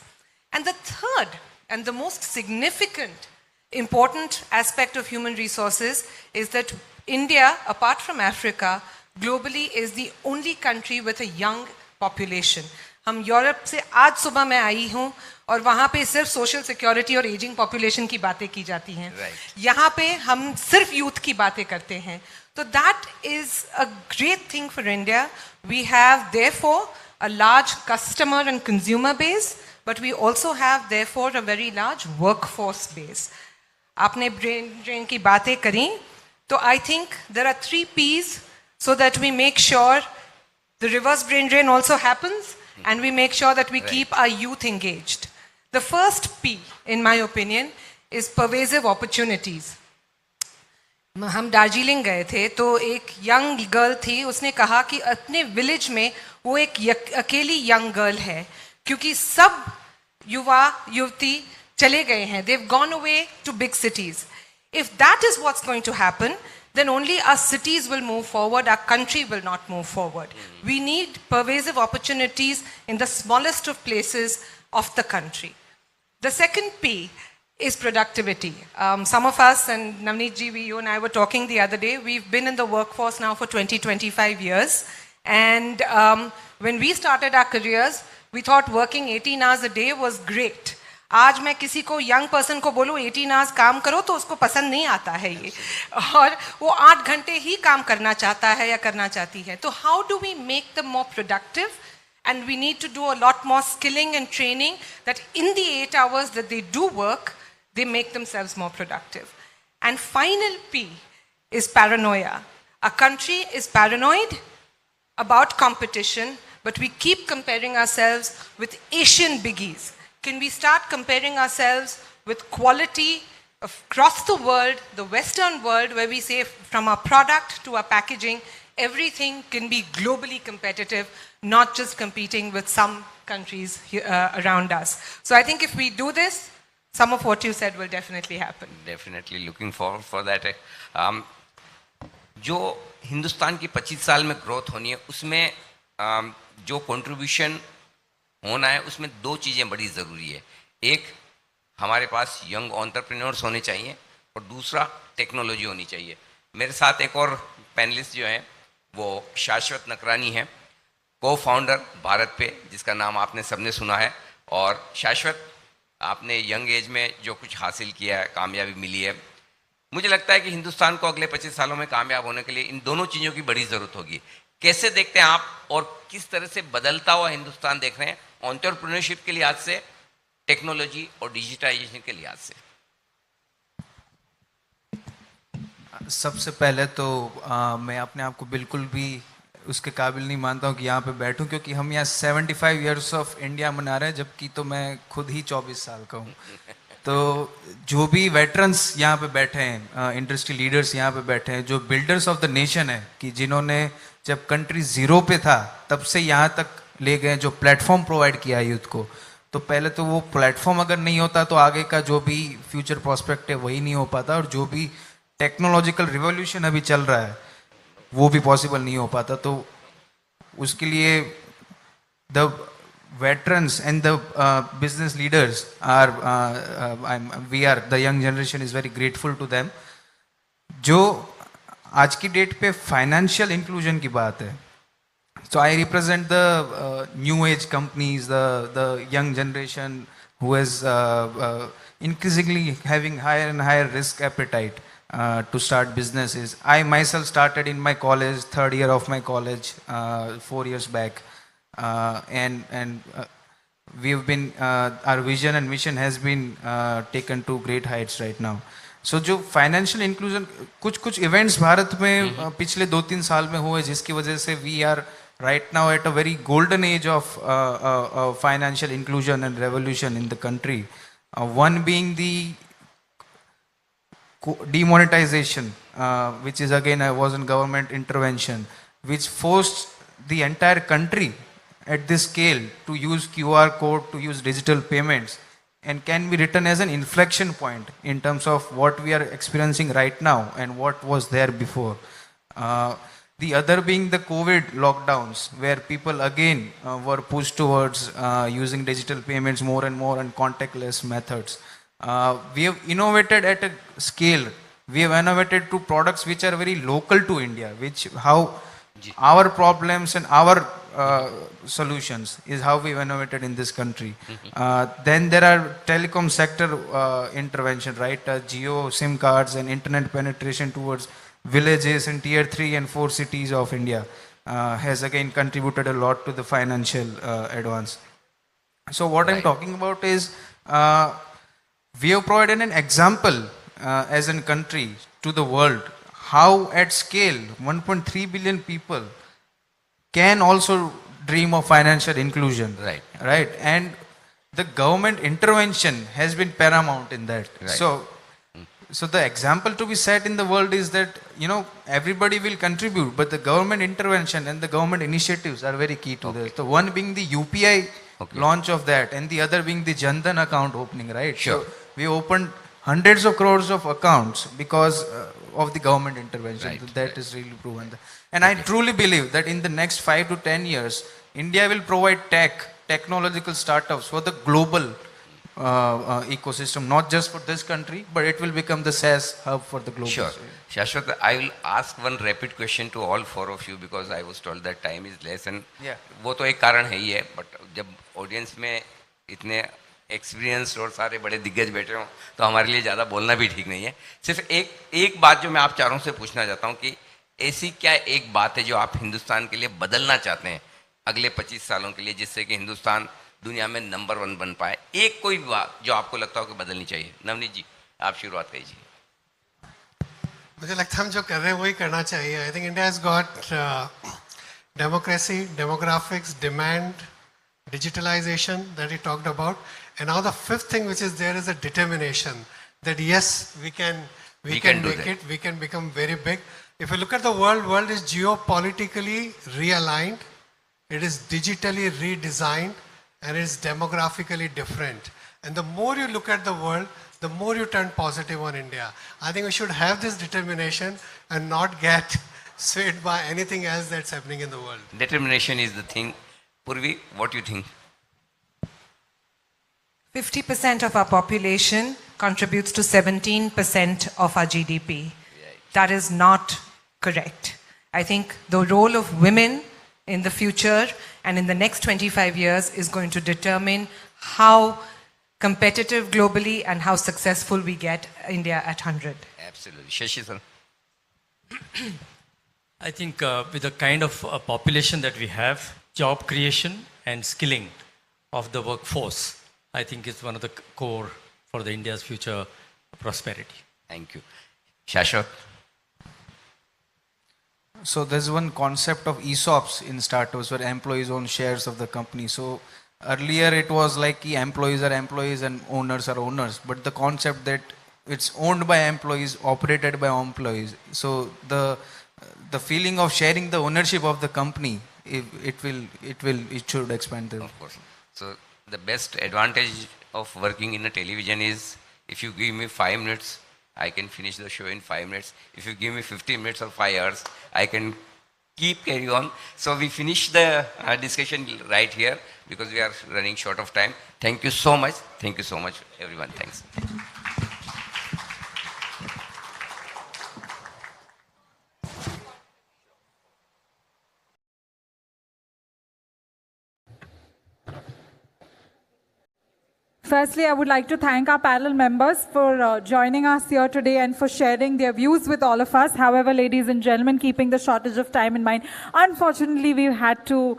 And the third and the most significant, important aspect of human resources is that India, apart from Africa, globally is the only country with a young population. हम Europe से आज सुबह मैं आई हूँ और वहाँ पे सिर्फ सोशल सिक्योरिटी और एजिंग पॉपुलेशन की बातें की जाती हैं. यहाँ पे हम सिर्फ यूथ की बातें करते हैं. तो that is a great thing for India. We have therefore a large customer and consumer base, but we also have therefore a very large workforce base. आपने ब्रेन ड्रेन की बातें करी, तो I think there are 3 P's so that we make sure the reverse brain drain also happens and we make sure that we keep our youth engaged. The first P, in my opinion, is pervasive opportunities. हम दार्जिलिंग गए थे तो एक young girl थी, उसने कहा कि अपने विलेज में वो एक अकेली यंग गर्ल है क्योंकि सब युवा युवती चले गए हैं. They've gone away to big cities. If that is what's going to happen, then only our cities will move forward, our country will not move forward. We need pervasive opportunities in the smallest of places of the country. The second P is productivity. Some of us, and Navneet ji, you and I were talking the other day, we've been in the workforce now for 20-25 years. And when we started our careers, we thought working 18 hours a day was great. आज मैं किसी को young person को बोलूँ 18 hours काम करो तो उसको पसंद नहीं आता है ये, और वो 8 घंटे ही काम करना चाहता है या करना चाहती है. तो how do we make them more productive? And we need to do a lot more skilling and training that in the 8 hours that they do work, they make themselves more productive. And final P is paranoia. Our country is paranoid about competition, but we keep comparing ourselves with Asian biggies. Can we start comparing ourselves with quality across the world, the Western world, where we say from our product to our packaging, everything can be globally competitive, not just competing with some countries around us. So I think if we do this, some of what you said will definitely happen. Definitely looking forward for that. जो हिंदुस्तान की 25 साल में growth होनी है उसमें जो contribution होना है उसमें दो चीज़ें बड़ी ज़रूरी है। एक, हमारे पास यंग एंटरप्रेन्योर्स होने चाहिए और दूसरा टेक्नोलॉजी होनी चाहिए। मेरे साथ एक और पैनलिस्ट जो हैं वो शाश्वत नकरानी हैं, को फाउंडर भारत पे, जिसका नाम आपने सबने सुना है। और शाश्वत, आपने यंग एज में जो कुछ हासिल किया है, कामयाबी मिली है, मुझे लगता है कि हिंदुस्तान को अगले 25 सालों में कामयाब होने के लिए इन दोनों चीज़ों की बड़ी ज़रूरत होगी। कैसे देखते हैं आप और किस तरह से बदलता हुआ हिंदुस्तान देख रहे हैं एंटरप्रेन्योरशिप के लिहाज से, टेक्नोलॉजी और डिजिटाइजेशन के लिहाज से? सबसे पहले तो मैं अपने आप को बिल्कुल भी उसके काबिल नहीं मानता हूँ कि यहाँ पे बैठूं, क्योंकि हम यहाँ 75 इयर्स ऑफ इंडिया मना रहे हैं, जबकि तो मैं खुद ही 24 साल का हूँ। तो जो भी वेटरन्स यहाँ पे बैठे हैं, इंडस्ट्री लीडर्स यहाँ पे बैठे हैं, जो बिल्डर्स ऑफ द नेशन है, कि जिन्होंने जब कंट्री जीरो पे था तब से यहाँ तक ले गए, जो प्लेटफॉर्म प्रोवाइड किया यूथ को, तो पहले तो वो प्लेटफॉर्म अगर नहीं होता तो आगे का जो भी फ्यूचर प्रोस्पेक्ट है वही नहीं हो पाता, और जो भी टेक्नोलॉजिकल रिवॉल्यूशन अभी चल रहा है वो भी पॉसिबल नहीं हो पाता। तो उसके लिए the veterans and the business leaders are we are the young generation is very grateful to them। जो आज की डेट पे फाइनेंशियल इंक्लूजन की बात है, so I represent the new age companies, the young generation who is increasingly having higher and higher risk appetite to start businesses. I myself started in my college, third year of my college, 4 years back. And we've been our vision and mission has been taken to great heights right now। So जो financial inclusion कुछ events Bharat में पिछले 2-3 साल में हुए, जिसकी वजह से we are right now at a very golden age of financial inclusion and revolution in the country. One being the demonetization, which is again was in government intervention, which forced the entire country at this scale to use QR code, to use digital payments, and can be written as an inflection point in terms of what we are experiencing right now and what was there before. The other being the COVID lockdowns, where people again were pushed towards using digital payments more and more and contactless methods. We have innovated at a scale. We have innovated to products which are very local to India, which how our problems and our solutions is how we've innovated in this country. Then there are telecom sector intervention, right? Geo SIM cards and internet penetration towards villages in tier 3 and 4 cities of India has again contributed a lot to the financial advance. So what I'm talking about is we have provided an example as a country to the world how at scale 1.3 billion people can also dream of financial inclusion. Right. And the government intervention has been paramount in that. Right. So the example to be set in the world is that, you know, everybody will contribute, but the government intervention and the government initiatives are very key to this. So one being the UPI launch of that, and the other being the Jan Dhan account opening, right? Sure. So we opened hundreds of crores of accounts because of the government intervention. Right. That is really proven. And I truly believe that in the next 5 to 10 years, India will provide technological startups for the global ecosystem, not just for this country, but it will become the SaaS hub for the global. Sure. Shashwat, I will ask one rapid question to all 4 of you because I was told that time is less, and वो तो एक कारण है ही है, but जब audience में इतने experience और सारे बड़े दिग्गज बैठे हों तो हमारे लिए ज़्यादा बोलना भी ठीक नहीं है। सिर्फ एक बात जो मैं आप चारों से पूछना चाहता हूँ कि ऐसी क्या एक बात है जो आप हिंदुस्तान के लिए बदलना चाहते हैं अगले 25 सालों के लिए, जिससे कि हिंदुस्तान दुनिया में नंबर 1 बन पाए? एक कोई बात जो आपको लगता हो कि बदलनी चाहिए। नवनीत जी, आप शुरुआत कीजिए। मुझे लगता है हम जो कर रहे हैं वही करना चाहिए। I think India has got democracy, demographics, demand, digitalization that he talked about, and now the 5th thing which is there is a determination that yes, we can make it, we can become very big. If you look at the world is geopolitically realigned, it is digitally redesigned, and it is demographically different. And the more you look at the world, the more you turn positive on India. I think we should have this determination and not get swayed by anything else that's happening in the world. Determination is the thing. Purvi, what do you think? 50% of our population contributes to 17% of our GDP. That is not correct. I think the role of women in the future and in the next 25 years is going to determine how competitive globally and how successful we get India at 100. Absolutely. Shashi sir. I think with the kind of population that we have, job creation and skilling of the workforce, I think is one of the core for the India's future prosperity. Thank you. Sashakt. So there's one concept of ESOPs in startups where employees own shares of the company. So earlier it was like employees are employees and owners are owners, but the concept that it's owned by employees, operated by employees. So the feeling of sharing the ownership of the company, it should expand there. Of course. So the best advantage of working in a television is if you give me 5 minutes, I can finish the show in 5 minutes. If you give me 15 minutes or 5 hours, I can carry on. So we finish the discussion right here because we are running short of time. Thank you so much. Thank you so much, everyone. Thanks. Firstly, I would like to thank our panel members for joining us here today and for sharing their views with all of us. However, ladies and gentlemen, keeping the shortage of time in mind, unfortunately, we've had to,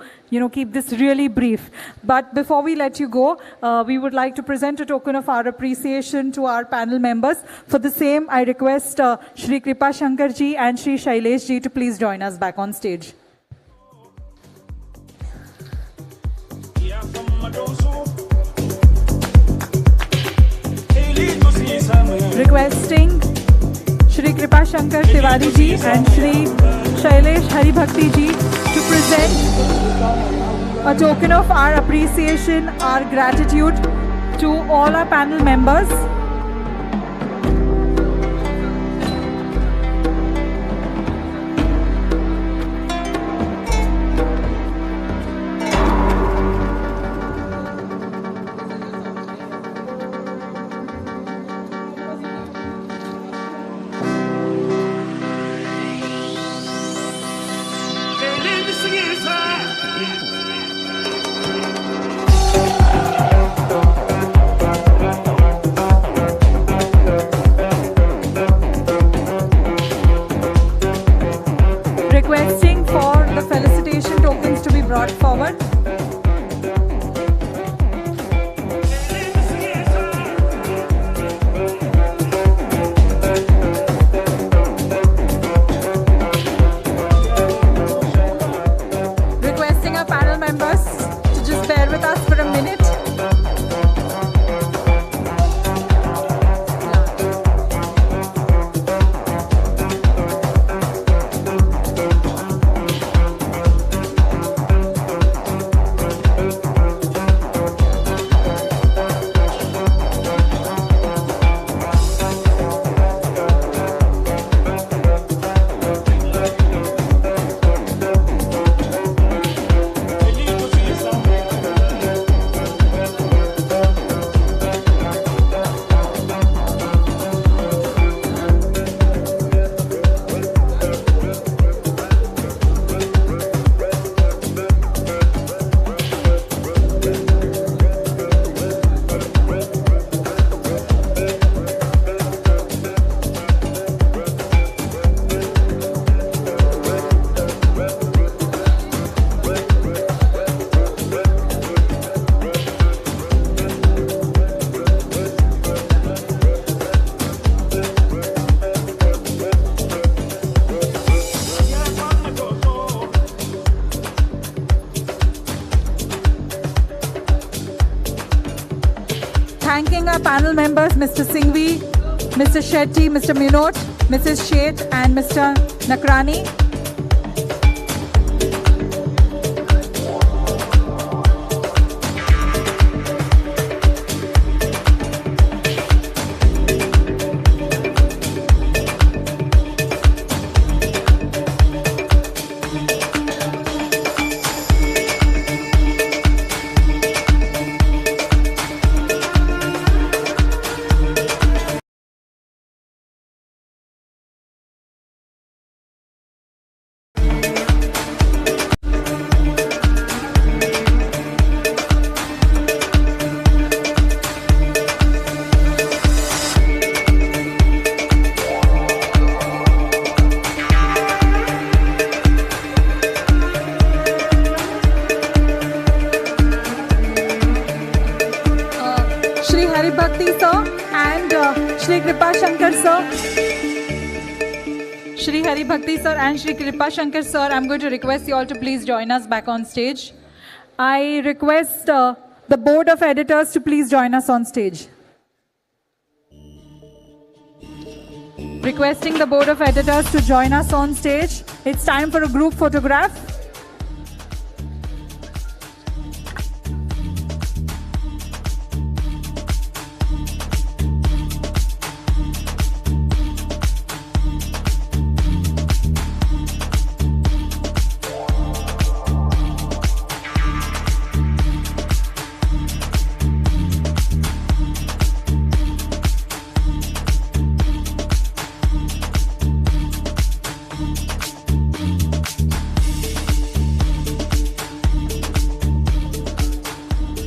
keep this really brief. But before we let you go, we would like to present a token of our appreciation to our panel members. For the same, I request Shri Kripa Shankar ji and Shri Shailesh ji to please join us back on stage. Requesting Shri Kripa Shankar Tiwari ji and Shri Shailesh Hari Bhakti ji to present a token of our appreciation, our gratitude to all our panel members. Requesting for the felicitation tokens to be brought forward. Requesting our panel members to just bear with us for a minute. Thanking our panel members, Mr. Singhvi, Mr. Shetty, Mr. Minot, Mrs. Sheth, and Mr. Nakrani. and Shri Kripa Shankar sir. Shri Hari Bhakti sir and Shri Kripa Shankar sir, I'm going to request you all to please join us back on stage. I request the board of editors to please join us on stage. Requesting the board of editors to join us on stage. It's time for a group photograph.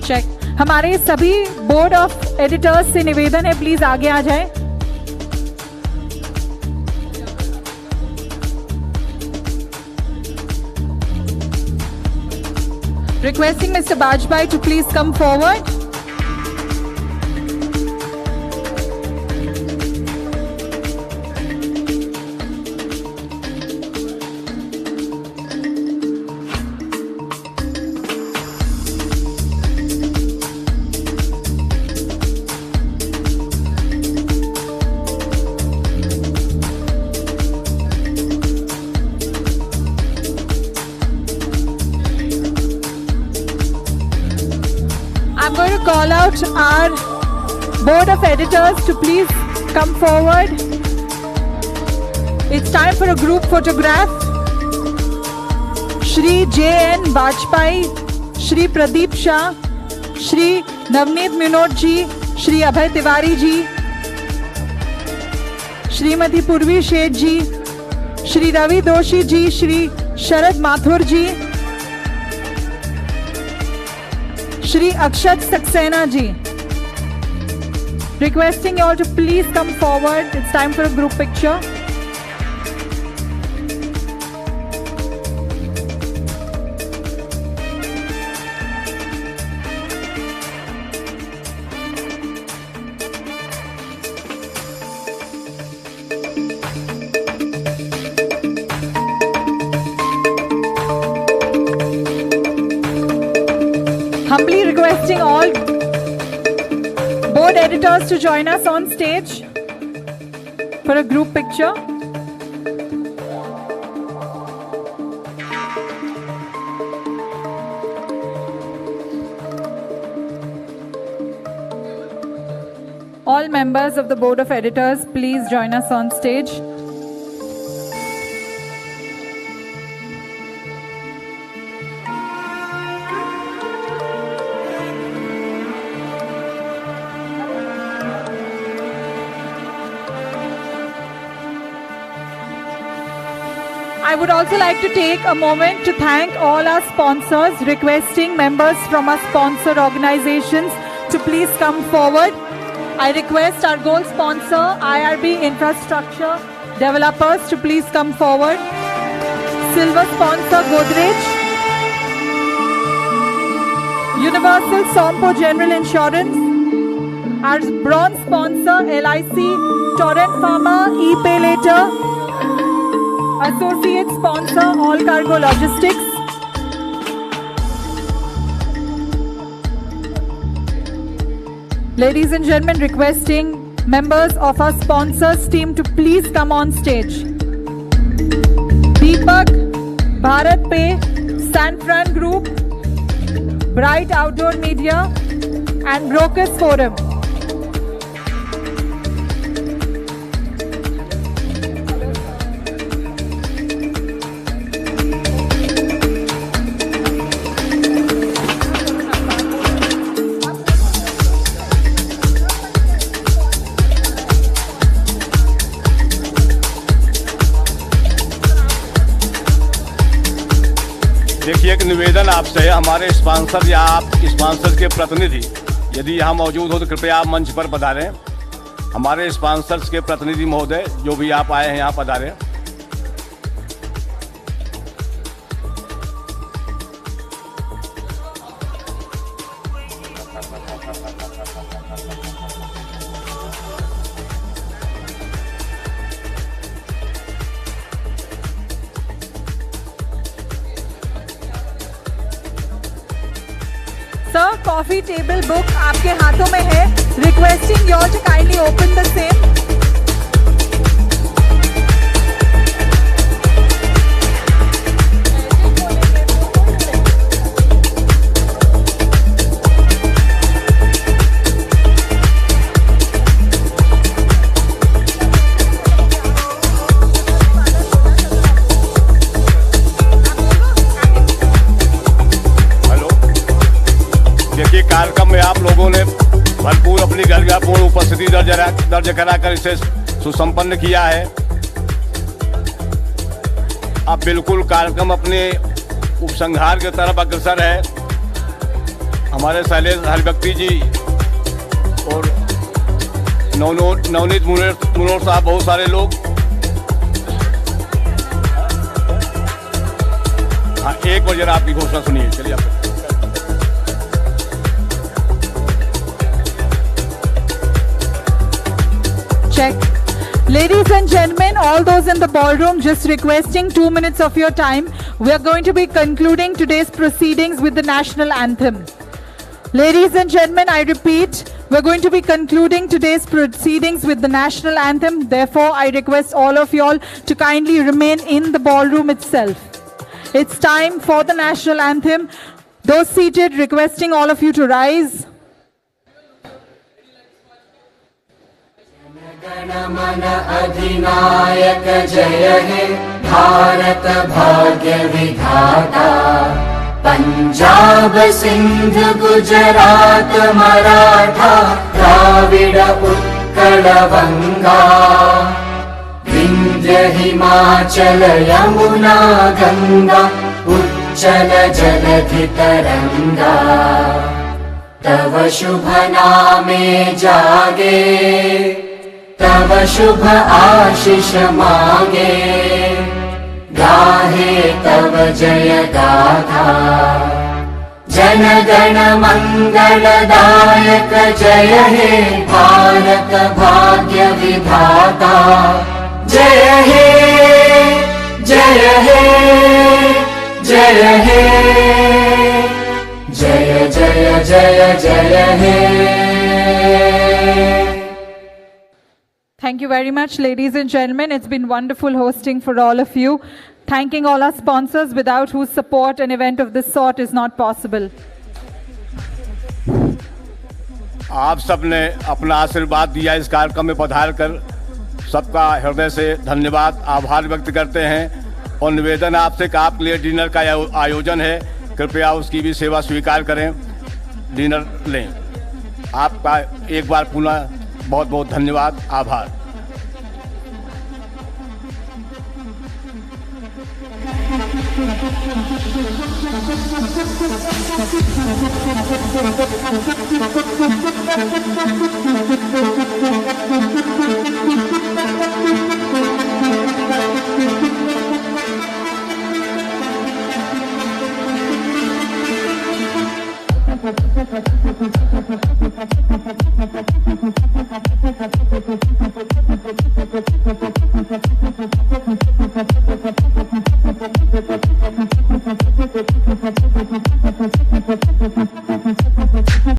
Check. हमारे सभी board of editors से निवेदन है, please आगे आ जाएं। Requesting Mr. Bajpai to please come forward. I'm going to call out our board of editors to please come forward. It's time for a group photograph. Shri J.N. Bajpai, Shri Pradeep Shah, Shri Navneet Minot ji, Shri Abhay Tiwari ji, Shrimati Purvi Sheth ji, Shri Ravi Doshi ji, Shri Sharad Mathur ji, Shri Akshat Saxena ji. Requesting you all to please come forward. It's time for a group picture. Humbly requesting all board editors to join us on stage for a group picture. All members of the board of editors, please join us on stage. I would also like to take a moment to thank all our sponsors, requesting members from our sponsor organizations to please come forward. I request our gold sponsor, IRB Infrastructure Developers, to please come forward. Silver sponsor, Godrej. Universal Sompo General Insurance. Our bronze sponsor, LIC, Torrent Pharma, ePay Later. Associate sponsor, All Cargo Logistics. Ladies and gentlemen, requesting members of our sponsors team to please come on stage. Deepak, Bharat Pay, Sanfran Group, Bright Outdoor Media, and Brokers Forum. देखिए, एक निवेदन आपसे है, हमारे sponsor या आप sponsor के प्रतिनिधि यदि यहाँ मौजूद हो तो कृपया आप मंच पर पधारें। हमारे स्पॉन्सर्स के प्रतिनिधि महोदय जो भी आप आए हैं यहाँ पधारें। Sir, coffee table book आपके हाथों में है. Requesting you all to kindly open the same. देखिए, कार्यक्रम में आप लोगों ने भरपूर अपनी गर्भपूर्ण उपस्थिति दर्ज कराकर इसे सुसंपन्न किया है। अब बिल्कुल कार्यक्रम अपने उपसंहार की तरफ अग्रसर है। हमारे शैलेश हरिभक्ति जी और नवनीत मुनोर साहब, बहुत सारे लोग। हाँ, एक बार जरा आपकी घोषणा सुनिए। चलिए आप। Check. Ladies and gentlemen, all those in the ballroom, just requesting 2 minutes of your time. We are going to be concluding today's proceedings with the national anthem. Ladies and gentlemen, I repeat, we're going to be concluding today's proceedings with the national anthem. Therefore, I request all of you all to kindly remain in the ballroom itself. It's time for the national anthem. Those seated, requesting all of you to rise. गणमन अधिनायक जय हे भारत भाग्य विधाता पंजाब सिंध गुजरात मराठा द्राविड उत्कल बंगा विंध्य हिमाचल यमुना गंगा उच्चल जलधि तरंगा तव शुभ नामे जागे तव शुभ आशीष मांगे गाहे तव जय गाथा जन गण मंगल दायक जय हे भारत भाग्य विधाता जय हे जय हे जय हे जय जय जय जय हे। Thank you very much, ladies and gentlemen. It's been wonderful hosting for all of you. Thanking all our sponsors, without whose support an event of this sort is not possible. आप सबने अपना आशीर्वाद दिया इस कार्यक्रम में पधार कर, सबका हृदय से धन्यवाद, आभार व्यक्त करते हैं। और निवेदन आपसे कि आपके लिए डिनर का आयोजन है, कृपया उसकी भी सेवा स्वीकार करें, डिनर लें। आपका एक बार पुनः बहुत बहुत धन्यवाद, आभार। Thank you.